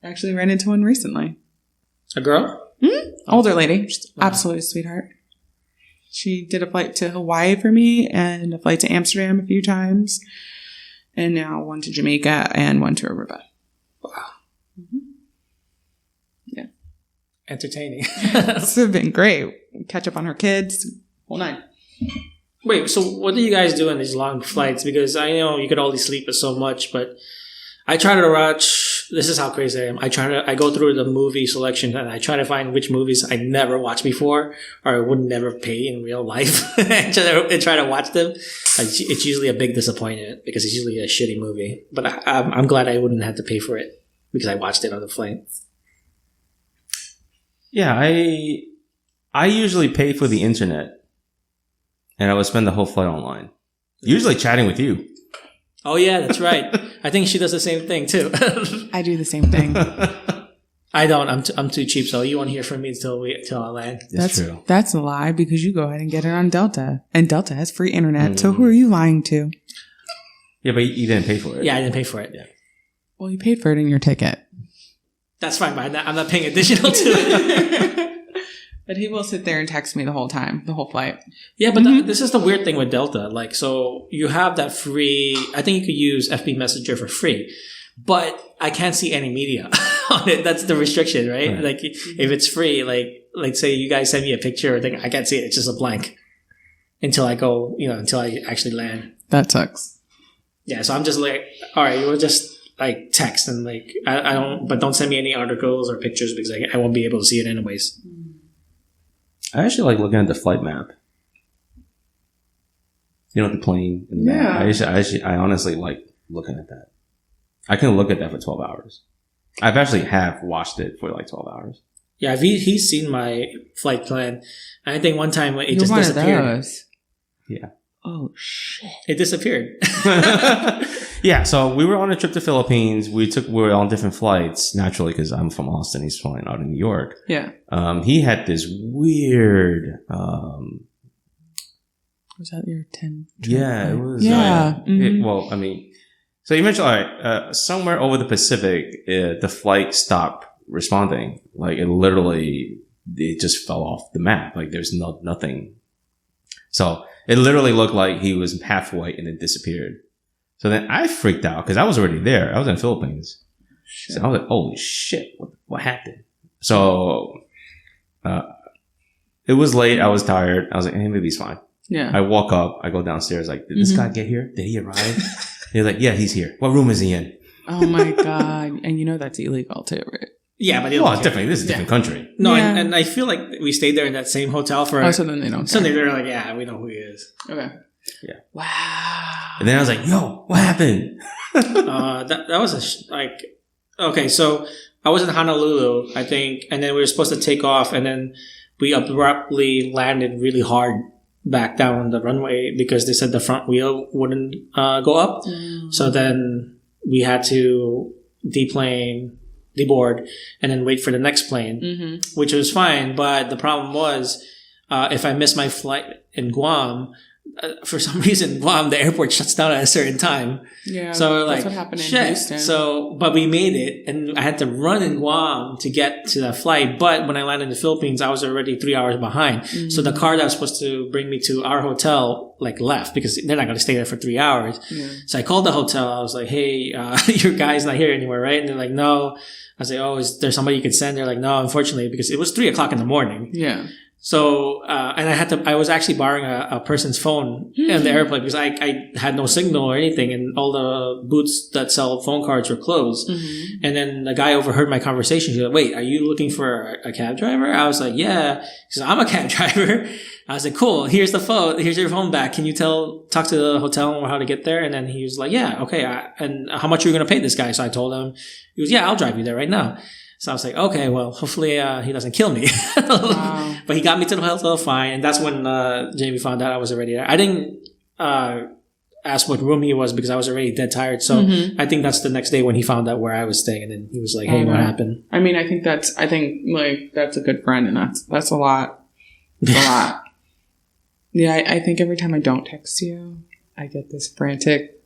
Actually ran into one recently. A girl? Older lady. Just absolute sweetheart. She did a flight to Hawaii for me and a flight to Amsterdam a few times. And now one to Jamaica and one to Aruba. Wow. Yeah. Entertaining. It's been great. Catch up on her kids. Whole nine. Wait, so what do you guys do on these long flights? Because I know you could only sleep so much, but I try to watch. This is how crazy I am. I go through the movie selection and I try to find which movies I never watched before or I would never pay in real life and try to watch them. It's usually a big disappointment because it's usually a shitty movie. But I'm glad I wouldn't have to pay for it because I watched it on the flight. Yeah, I usually pay for the internet. And I would spend the whole flight online. Usually chatting with you. Oh, yeah, that's right. I think she does the same thing, too. I do the same thing. I don't. I'm too cheap, so you won't hear from me till I land. That's true. That's a lie because you go ahead and get it on Delta. And Delta has free internet. So who are you lying to? Yeah, but you didn't pay for it. Yeah, I didn't pay for it. Yeah. Well, you paid for it in your ticket. That's fine, but I'm not paying additional to it. But he will sit there and text me the whole time, the whole flight. Yeah, but this is the weird thing with Delta. Like, so you have that free, I think you could use FB Messenger for free, but I can't see any media on it. That's the restriction, right? Like, if it's free, like say you guys send me a picture or thing, I can't see it. It's just a blank until I go, until I actually land. That sucks. Yeah, so I'm just like, all right, we'll just like text and like, but don't send me any articles or pictures because I won't be able to see it anyways. I actually like looking at the flight map. The plane. And Yeah. I honestly like looking at that. I can look at that for 12 hours. I've actually watched it for like 12 hours. Yeah, he's seen my flight plan. I think one time it You're just one disappeared. of those. Yeah. Oh, shit. It disappeared. Yeah, so we were on a trip to Philippines. We were on different flights, naturally, because I'm from Austin. He's flying out in New York. Yeah. He had this weird... Was that your 10? Yeah, it was... Yeah. So eventually, all right, somewhere over the Pacific, the flight stopped responding. Like, it just fell off the map. Like, there's nothing. So it literally looked like he was half white and it disappeared. So then I freaked out because I was already there. I was in the Philippines. Shit. So I was like, holy shit, what happened? So it was late. I was tired. I was like, hey, maybe he's fine. Yeah. I walk up. I go downstairs. Like, did this guy get here? Did he arrive? He's like, yeah, he's here. What room is he in? Oh, my God. And that's illegal, too, right? Yeah, but this is a different country. No, Yeah. and I feel like we stayed there in that same hotel for... Oh, so then they don't. So they're like, yeah, we know who he is. Okay. Yeah. Wow. And then I was like, yo, what happened? That was okay, so I was in Honolulu, I think, and then we were supposed to take off, and then we abruptly landed really hard back down on the runway because they said the front wheel wouldn't go up. So then we had to deboard, and then wait for the next plane, which was fine. But the problem was, if I missed my flight in Guam, for some reason, Guam, the airport shuts down at a certain time. Yeah. So we're like, that's what happened in shit. Houston. So, but we made it, and I had to run in Guam to get to that flight. But when I landed in the Philippines, I was already 3 hours behind. So the car that was supposed to bring me to our hotel, left because they're not going to stay there for 3 hours. Yeah. So I called the hotel. I was like, hey, your guy's not here anymore, right? And they're like, no. I was like, oh, is there somebody you could send? They're like, no, unfortunately, because it was 3:00 in the morning. Yeah. So, and I was actually borrowing a person's phone in the airplane because I had no signal or anything, and all the booths that sell phone cards were closed. Mm-hmm. And then the guy overheard my conversation. He was like, "Wait, are you looking for a cab driver?" I was like, "Yeah." He said, "I'm a cab driver." I was like, "Cool. Here's the phone. Here's your phone back. Can you talk to the hotel on how to get there?" And then he was like, "Yeah, okay. And how much are you going to pay this guy?" So I told him. He was, "Yeah, I'll drive you there right now." So I was like, okay, well, hopefully he doesn't kill me. Wow. But he got me to the hotel fine. And that's when Jamie found out I was already there. I didn't ask what room he was because I was already dead tired. So I think that's the next day when he found out where I was staying. And then he was like, hey, what happened? I mean, I think that's a good friend. And that's a lot. It's a lot. Yeah, I think every time I don't text you, I get this frantic,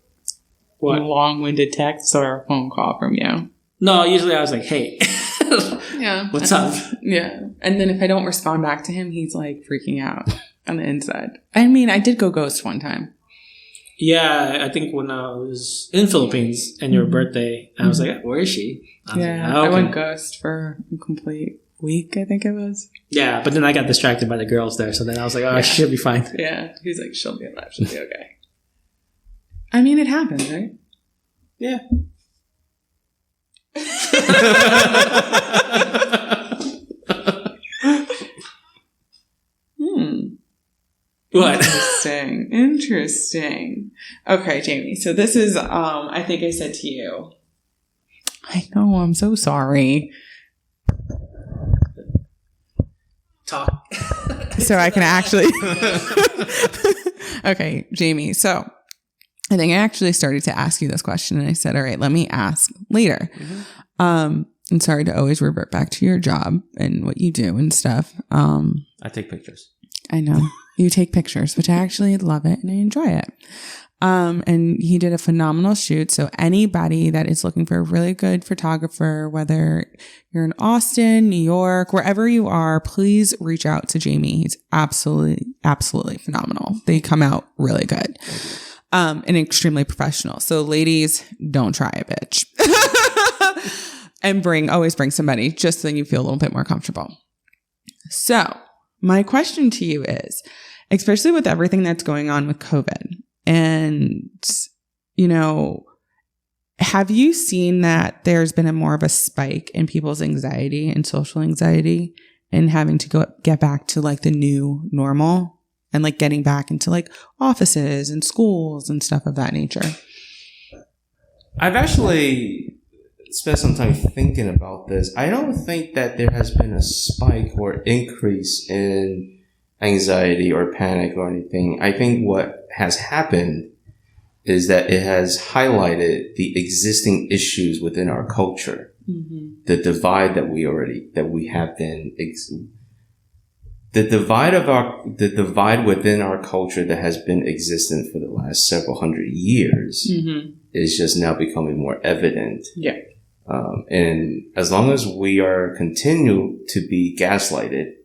long-winded text or a phone call from you. No, usually I was like, hey. Yeah. What's up? Yeah. And then if I don't respond back to him, he's like freaking out on the inside. I mean, I did go ghost one time. Yeah, I think when I was in Philippines and your birthday, I was like, where is she? I went ghost for a complete week, I think it was. Yeah, but then I got distracted by the girls there. So then I was like, she should be fine. Yeah. He's like, she'll be alive. She'll be okay. I mean, it happens, right? Yeah. What? Interesting. Okay, Jamie. So this is, I think I said to you. I know. I'm so sorry. Talk. So I can actually. Okay, Jamie. So I think I actually started to ask you this question, and I said, all right, let me ask later. Mm-hmm. I'm sorry to always revert back to your job and what you do and stuff. I take pictures. I know. You take pictures, which I actually love it and I enjoy it. And he did a phenomenal shoot. So anybody that is looking for a really good photographer, whether you're in Austin, New York, wherever you are, please reach out to Jamie. He's absolutely phenomenal. They come out really good. And extremely professional. So ladies, don't try a bitch. And always bring somebody just so you feel a little bit more comfortable. So my question to you is, especially with everything that's going on with COVID, and, have you seen that there's been more of a spike in people's anxiety and social anxiety and having to get back to like the new normal and like getting back into like offices and schools and stuff of that nature? I've actually spent some time thinking about this. I don't think that there has been a spike or increase in anxiety or panic or anything. I think what has happened is that it has highlighted the existing issues within our culture. Mm-hmm. The divide that we have been, the divide within our culture that has been existent for the last several hundred years is just now becoming more evident. Yeah. And as long as we are continue to be gaslighted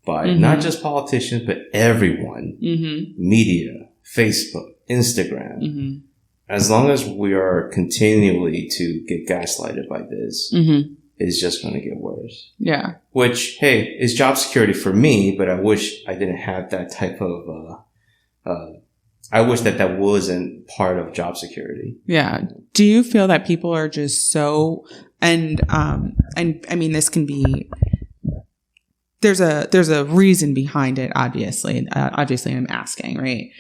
by not just politicians, but everyone, media, Facebook, Instagram, as long as we are continually to get gaslighted by this, it's just going to get worse. Yeah. Which, hey, is job security for me, but I wish I didn't have that type of, I wish that wasn't part of job security. Yeah. Do you feel that people are just so, and I mean, this can be, there's a reason behind it, obviously. Obviously I'm asking, right?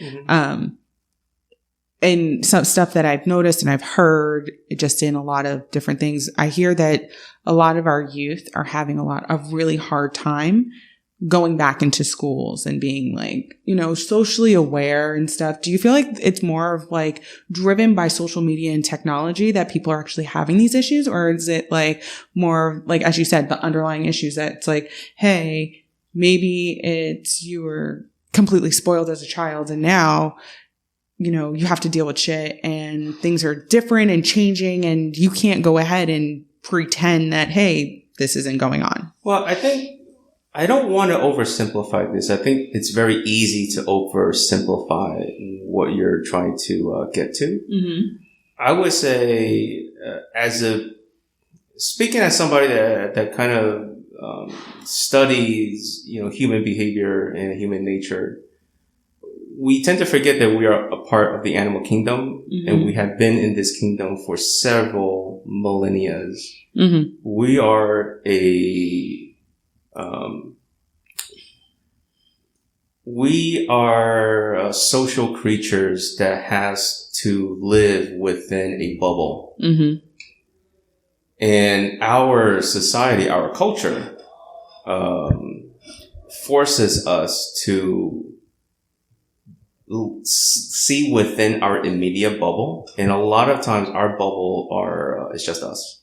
And some stuff that I've noticed and I've heard just in a lot of different things, I hear that a lot of our youth are having a lot of really hard time going back into schools and being like, socially aware and stuff. Do you feel like it's more of like driven by social media and technology that people are actually having these issues? Or is it like more like, as you said, the underlying issues that it's like, hey, maybe it's you were completely spoiled as a child and now, you have to deal with shit and things are different and changing and you can't go ahead and pretend that, hey, this isn't going on. Well, I don't want to oversimplify this. I think it's very easy to oversimplify what you're trying to get to. Mm-hmm. I would say, speaking as somebody that kind of studies, human behavior and human nature, we tend to forget that we are a part of the animal kingdom, and we have been in this kingdom for several millennia. We are social creatures that has to live within a bubble. And our society, our culture, forces us to see within our immediate bubble. And a lot of times our bubble it's just us.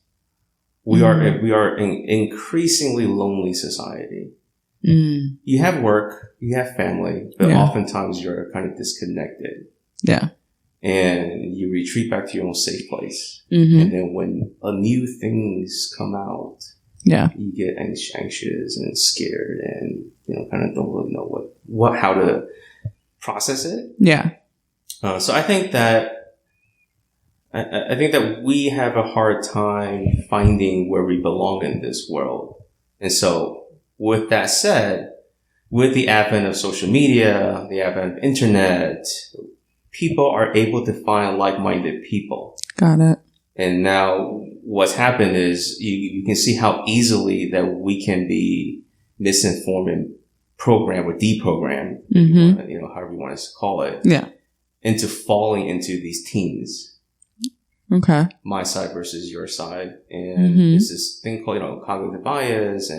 We are an increasingly lonely society. You have work, you have family, but oftentimes you're kind of disconnected. Yeah. And you retreat back to your own safe place. And then when new things come out, you get anxious and scared and, kind of don't really know how to process it. Yeah. So I think that we have a hard time finding where we belong in this world. And so with that said, with the advent of social media, the advent of internet, people are able to find like-minded people. Got it. And now what's happened is you can see how easily that we can be misinformed and programmed or deprogrammed, however you want to call it, into falling into these teams. Okay. My side versus your side. And there's this thing called, cognitive bias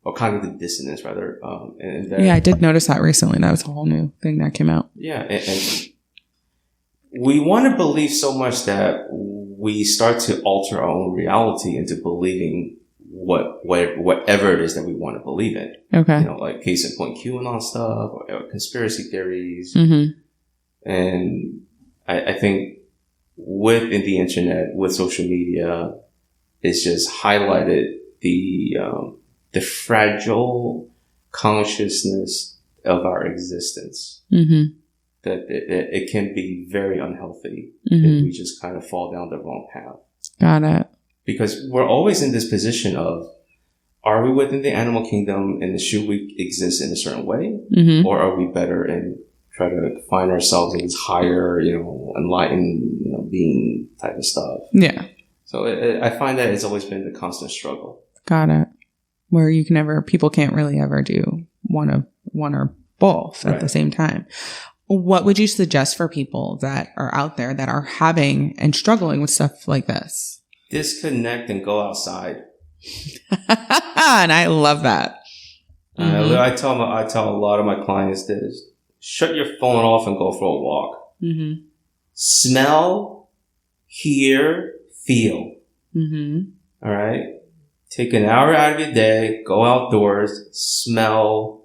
or cognitive dissonance, rather. I did notice that recently. That was a whole new thing that came out. Yeah. And we want to believe so much that we start to alter our own reality into believing whatever it is that we want to believe in. Okay. Like case in point, QAnon stuff or conspiracy theories. And I think in the internet, with social media, it's just highlighted the fragile consciousness of our existence. That it can be very unhealthy if we just kind of fall down the wrong path. Got it. Because we're always in this position of, are we within the animal kingdom and should we exist in a certain way? Or are we better and try to find ourselves in this higher, enlightened, being type of stuff? Yeah. So I find that it's always been the constant struggle. Got it. Where people can't really ever do one or both at the same time. What would you suggest for people that are out there that are having and struggling with stuff like this? Disconnect and go outside. And I love that. I tell a lot of my clients this: shut your phone off and go for a walk. Smell, hear, feel. All right. Take an hour out of your day, go outdoors, smell,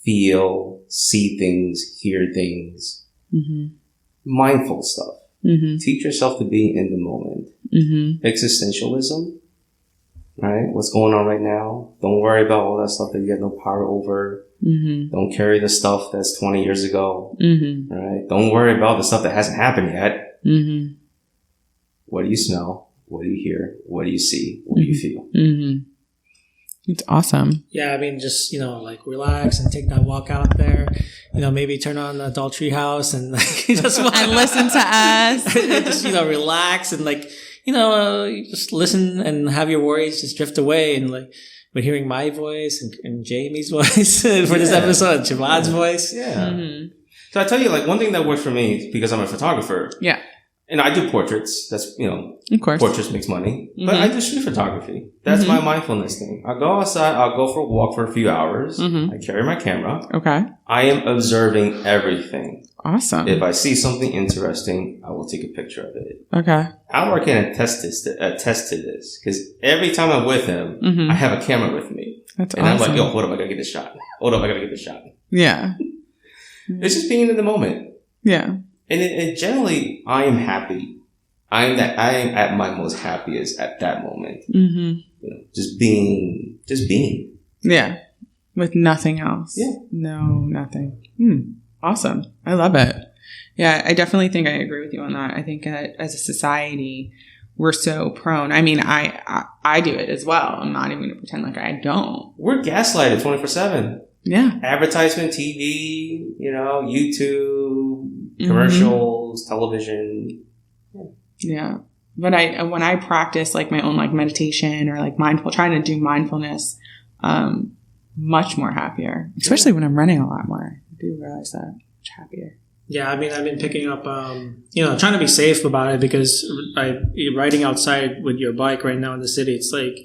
feel, see things, hear things. Mindful stuff. Teach yourself to be in the moment. Existentialism, right? What's going on right now? Don't worry about all that stuff that you have no power over. Don't carry the stuff that's 20 years ago. Right? Don't worry about the stuff that hasn't happened yet. What do you smell? What do you hear? What do you see? What do you feel? It's awesome. Yeah, I mean, just, relax and take that walk out there. Maybe turn on the Adult Treehouse and just and listen to us. And just, relax and just listen and have your worries just drift away. And we're hearing my voice and Jamie's voice for this episode, and Siobhan's voice. Yeah. So I tell you, one thing that works for me, because I'm a photographer. Yeah. And I do portraits. That's, of course, portraits makes money. But I do street photography. That's my mindfulness thing. I'll go outside. I'll go for a walk for a few hours. I carry my camera. Okay. I am observing everything. Awesome. If I see something interesting, I will take a picture of it. Okay. Howard can attest to this. Because every time I'm with him, I have a camera with me. That's awesome. And I'm like, yo, hold up, I gotta get this shot. Hold up, I gotta get this shot. Yeah. It's just being in the moment. Yeah. And generally, I am happy. I am at my most happiest at that moment. Just being. Yeah. With nothing else. Yeah. No, nothing. Awesome. I love it. Yeah, I definitely think I agree with you on that. I think as a society, we're so prone. I mean, I do it as well. I'm not even going to pretend like I don't. We're gaslighted 24/7. Yeah. Advertisement, TV, YouTube, commercials, television. Yeah. But when I practice like my own like meditation or like trying to do mindfulness, much more happier, especially when I'm running a lot more. I do realize that much happier. Yeah, I mean, I've been picking up, trying to be safe about it because riding outside with your bike right now in the city, it's like,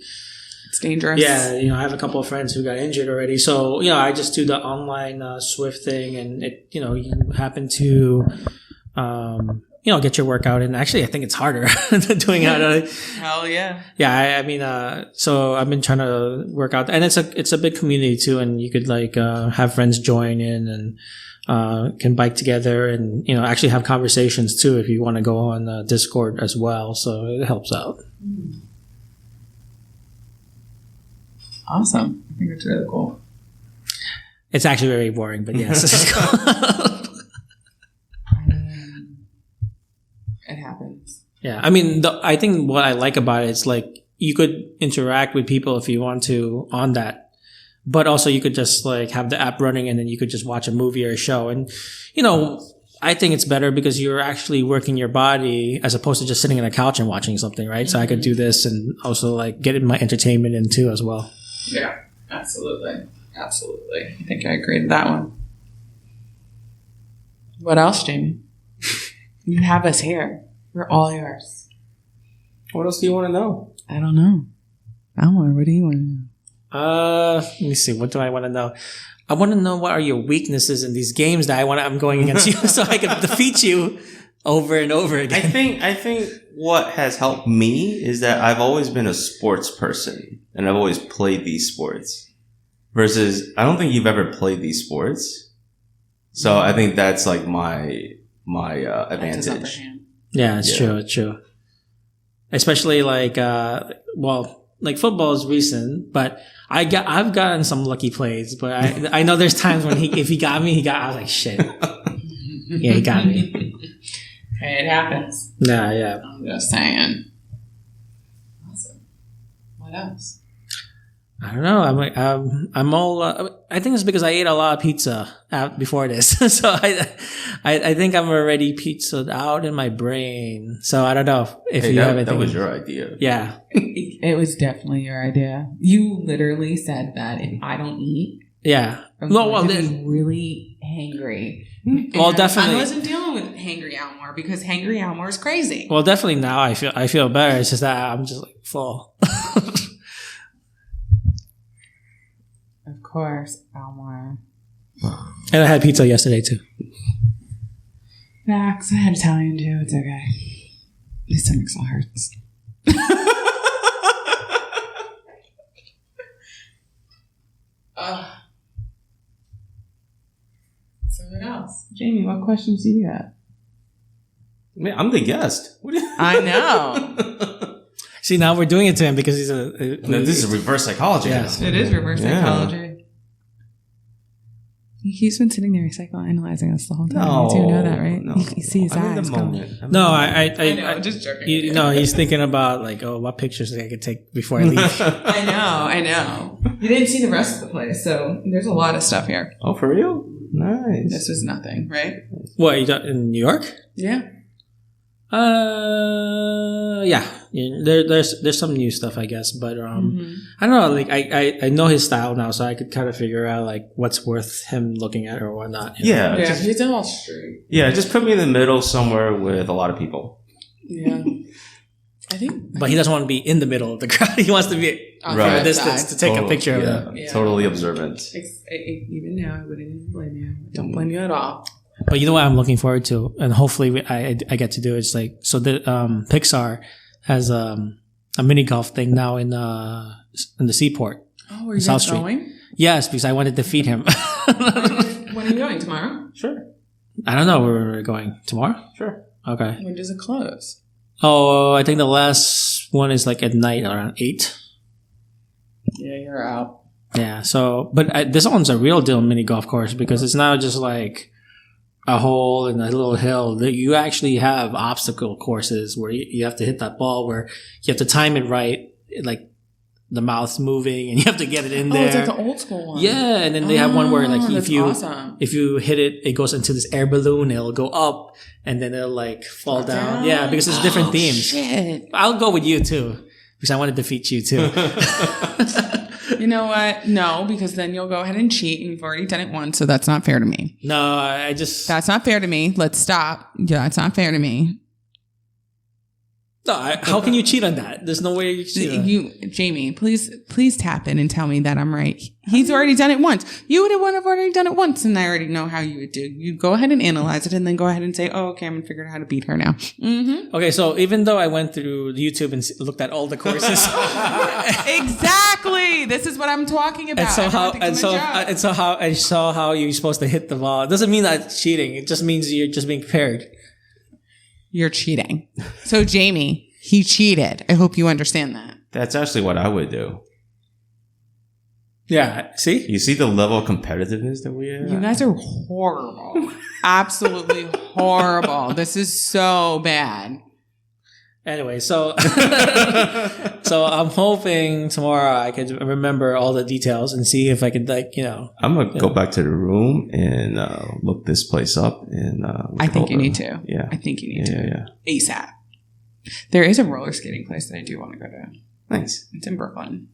it's dangerous. Yeah, I have a couple of friends who got injured already. So, I just do the online Swift thing and it, you happen to, get your workout. And actually, I think it's harder than doing it. Hell yeah. Yeah, I mean, so I've been trying to work out and it's a big community too. And you could like, have friends join in and, can bike together and, actually have conversations too if you want to go on Discord as well. So it helps out. Awesome. I think it's really cool. It's actually very boring, but yes. It happens. Yeah. I mean, I think what I like about it is like you could interact with people if you want to on that. But also you could just like have the app running and then you could just watch a movie or a show. And, I think it's better because you're actually working your body as opposed to just sitting on a couch and watching something, right? So I could do this and also like get my entertainment in too as well. Yeah, absolutely. Absolutely. I think I agree with that one. What else, Jamie? You have us here. We're all yours. What else do you want to know? I don't know. Almar, what do you want to know? Let me see. What do I want to know? I want to know what are your weaknesses in these games that I'm going against you so I can defeat you over and over again. I think what has helped me is that I've always been a sports person and I've always played these sports versus I don't think you've ever played these sports. So I think that's like my advantage. Yeah, it's true. It's true. Especially like, like football is recent, but I've gotten some lucky plays, but I know there's times when if he got me, I was like, shit. Yeah, he got me. Hey, it happens. Yeah. I'm just saying. Awesome. What else? I don't know. I'm all. I think it's because I ate a lot of pizza before this, so I think I'm already pizzaed out in my brain. So I don't know if you have anything. That was your idea. Yeah, it was definitely your idea. You literally said that if I don't eat, I'm going to be really hangry. Well, definitely. I wasn't dealing with hangry Almar because hangry Almar is crazy. Well, definitely now I feel better. It's just that I'm just like full. Of course, Almar. And I had pizza yesterday too. Max, I had Italian too. It's okay. My stomach still hurts. So what else? Jamie, what questions do you have? Man, I'm the guest. I know. See, now we're doing it to him because he's this is reverse psychology. Yes. It is reverse psychology. He's been sitting there psychoanalyzing us the whole time. No, you do know that, right? No. You see his eyes going. No, I just joking. He's thinking about like, what pictures I could take before I leave. I know. You didn't see the rest of the place, so there's a lot of stuff here. Oh, for real? Nice. This was nothing, right? What, you got in New York? Yeah. Yeah. There's some new stuff, I guess, but I don't know. Like I know his style now, so I could kind of figure out like what's worth him looking at or whatnot. Yeah, he's all straight. Yeah, just put me in the middle somewhere with a lot of people. Yeah, I think. But he doesn't want to be in the middle of the crowd. He wants to be from a distance to take a picture of them. Yeah. Totally observant. Even now, I wouldn't even blame you. Don't blame you at all. But you know what I'm looking forward to, and hopefully I get to do it. It's like so the Pixar has a mini golf thing now in the seaport. Oh, are you guys going? Yes, because I wanted to feed him. When are you going? Tomorrow? Sure. I don't know where we're going. Tomorrow? Sure. Okay. When does it close? Oh, I think the last one is like at night around 8. Yeah, you're out. Yeah. So, but this one's a real deal mini golf course because it's not just like a hole in a little hill, that you actually have obstacle courses where you have to hit that ball, where you have to time it right, like the mouth's moving and you have to get it in there. It's like the old school one. Yeah, and then they have one where like awesome. if you hit it, it goes into this air balloon. It'll go up and then it'll like fall down. Yeah, because there's different themes. Shit. I'll go with you too because I want to defeat you too. You know what? No, because then you'll go ahead and cheat, and you've already done it once, so that's not fair to me. No, I just That's not fair to me. Let's stop. Yeah, that's not fair to me. no. How can you cheat on that? There's no way you cheat. On that. Jamie, please tap in and tell me that I'm right. He's already done it once. You would have already done it once, and I already know how you would do. You go ahead and analyze it, and then go ahead and say, "Oh, okay, I'm gonna figure out how to beat her now." Mm-hmm. Okay, so even though I went through YouTube and looked at all the courses, Exactly. This is what I'm talking about. I saw how you're supposed to hit the ball. It doesn't mean that's cheating. It just means you're just being prepared. You're cheating. So Jamie, he cheated. I hope you understand that. That's actually what I would do. Yeah. See? You see the level of competitiveness that we have? You guys are horrible. Absolutely horrible. This is so bad. Anyway, so so I'm hoping tomorrow I can remember all the details and see if I could, like, I'm gonna go back to the room and look this place up. And I think you need to. Yeah, I think you need to. Yeah. ASAP. There is a roller skating place that I do want to go to. Nice. It's in Brooklyn.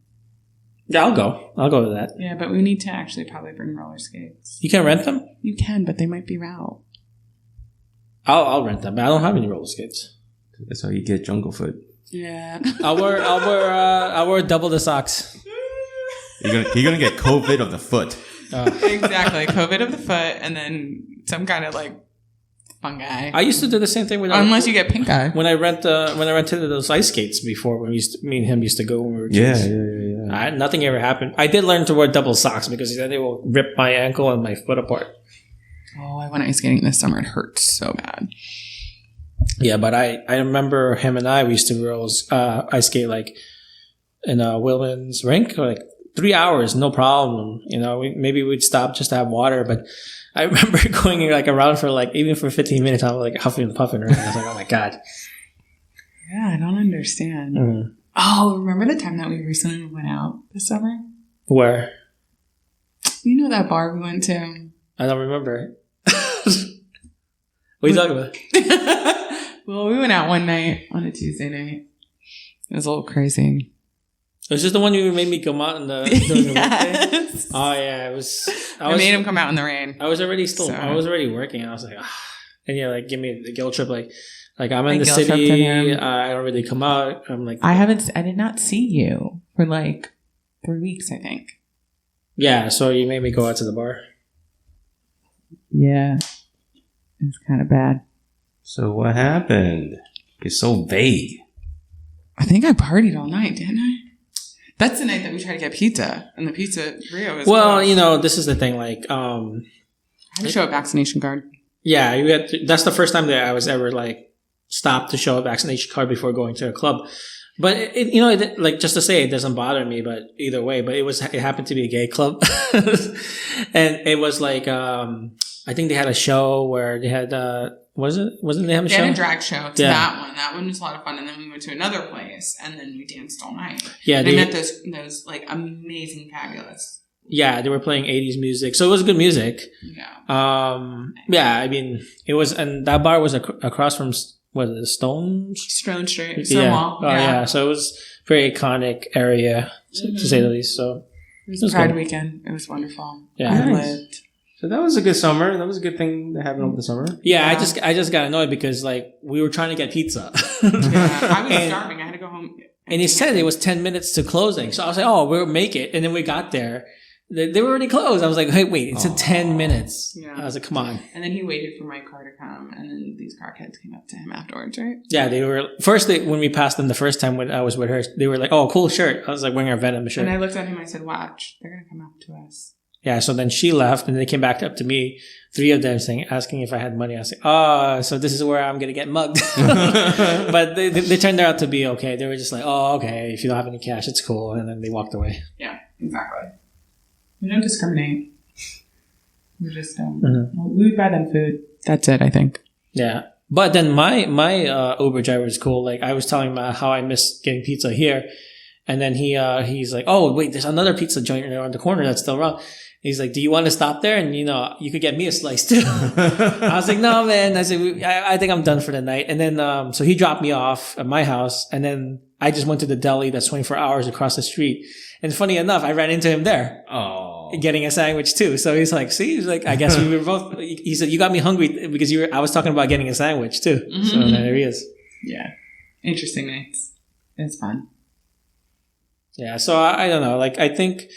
Yeah, I'll go to that. Yeah, but we need to actually probably bring roller skates. You can rent them? You can, but they might be out. I'll rent them. I don't have any roller skates. That's how you get jungle foot. Yeah. I'll wear double the socks. You're gonna get COVID of the foot. Exactly. COVID of the foot, and then some kind of like fungi. I used to do the same thing with unless you get pink eye. When I rented those ice skates before, when me and him used to go when we were kids. Yeah. Nothing ever happened. I did learn to wear double socks because then they will rip my ankle and my foot apart. Oh, I went ice skating this summer. It hurt so bad. Yeah, but I remember him and we used to ice skate like in a Wilman's rink, like 3 hours, no problem. Maybe we'd stop just to have water, but I remember going like around for like even for 15 minutes. I was like huffing and puffing around. I was like, oh my god. Yeah, I don't understand. Mm. Oh, remember the time that we recently went out this summer? Where? You know that bar we went to? I don't remember. What are you talking about? Well, we went out one night on a Tuesday night. It was a little crazy. It was just the one you made me come out during the yes. workday? Oh yeah, it was. I made him come out in the rain. I was already working. I was like, and like give me the guilt trip. Like I'm in the city. I don't really come out. I'm like, I did not see you for like 3 weeks, I think. Yeah, so you made me go out to the bar. Yeah, it's kind of bad. So what happened? You're so vague. I think I partied all night, didn't I? That's the night that we tried to get pizza, and the pizzeria was closed. This is the thing. Like, I had to show a vaccination card. Yeah, that's the first time that I was ever like stopped to show a vaccination card before going to a club. But like just to say, it doesn't bother me. But either way, it happened to be a gay club, and it was like I think they had a show where they had wasn't they have a show? They had a drag show. To that one. That one was a lot of fun. And then we went to another place, and then we danced all night. Yeah, they met those like amazing, fabulous. Yeah, they were playing 80s music, so it was good music. Yeah. Yeah, I mean, it was, and that bar was across from Stone Street. Stonewall. Yeah. So it was very iconic area to say the least. So it was Pride weekend. It was wonderful. Yeah, I lived. So that was a good summer. That was a good thing that happened over the summer. Yeah, I just got annoyed because like we were trying to get pizza. I was starving. I had to go home. And he said it was 10 minutes to closing. So I was like, oh, we'll make it. And then we got there. They were already closed. I was like, hey, wait, it's in 10 minutes. Yeah. I was like, come on. And then he waited for my car to come. And then these crackheads came up to him afterwards, right? Yeah, they were. First, when we passed them the first time when I was with her, they were like, oh, cool shirt. I was like wearing our Venom shirt. And I looked at him and I said, watch, they're going to come up to us. Yeah, so then she left and they came back up to me, 3 of them asking if I had money. I was like, oh, so this is where I'm going to get mugged. But they turned out to be okay. They were just like, oh, okay, if you don't have any cash, it's cool. And then they walked away. Yeah, exactly. We don't discriminate. We just we would buy them food. That's it, I think. Yeah. But then my Uber driver is cool. Like I was telling him how I miss getting pizza here. And then he's like, oh, wait, there's another pizza joint around the corner that's still around. He's like, do you want to stop there? And, you could get me a slice too. I was like, no, man. I said, I think I'm done for the night. And then, so he dropped me off at my house. And then I just went to the deli that's 24 hours across the street. And funny enough, I ran into him there. Oh. Getting a sandwich too. So he's like, see, he's like, I guess we were both, he said, you got me hungry because I was talking about getting a sandwich too. Mm-hmm. So there he is. Yeah. Interesting nights. It's fun. Yeah. So I don't know. Like, I think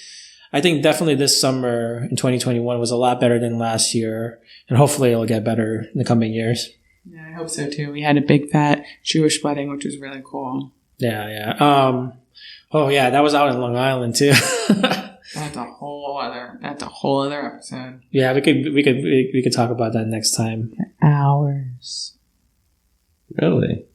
definitely this summer in 2021 was a lot better than last year. And hopefully it'll get better in the coming years. Yeah, I hope so too. We had a big fat Jewish wedding, which was really cool. Yeah. Yeah. Oh yeah, that was out in Long Island too. That's a whole other episode. Yeah, we could talk about that next time. For hours. Really?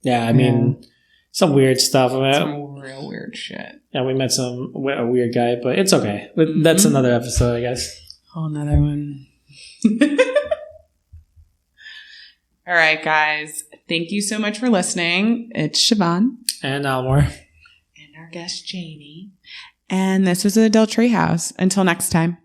Yeah, I mean, some weird stuff. Some real weird shit. Yeah, we met a weird guy, but it's okay. That's another episode, I guess. Whole another one. All right, guys. Thank you so much for listening. It's Siobhan. And Almore. And our guest, Jamie. And this was the Adult Treehouse. Until next time.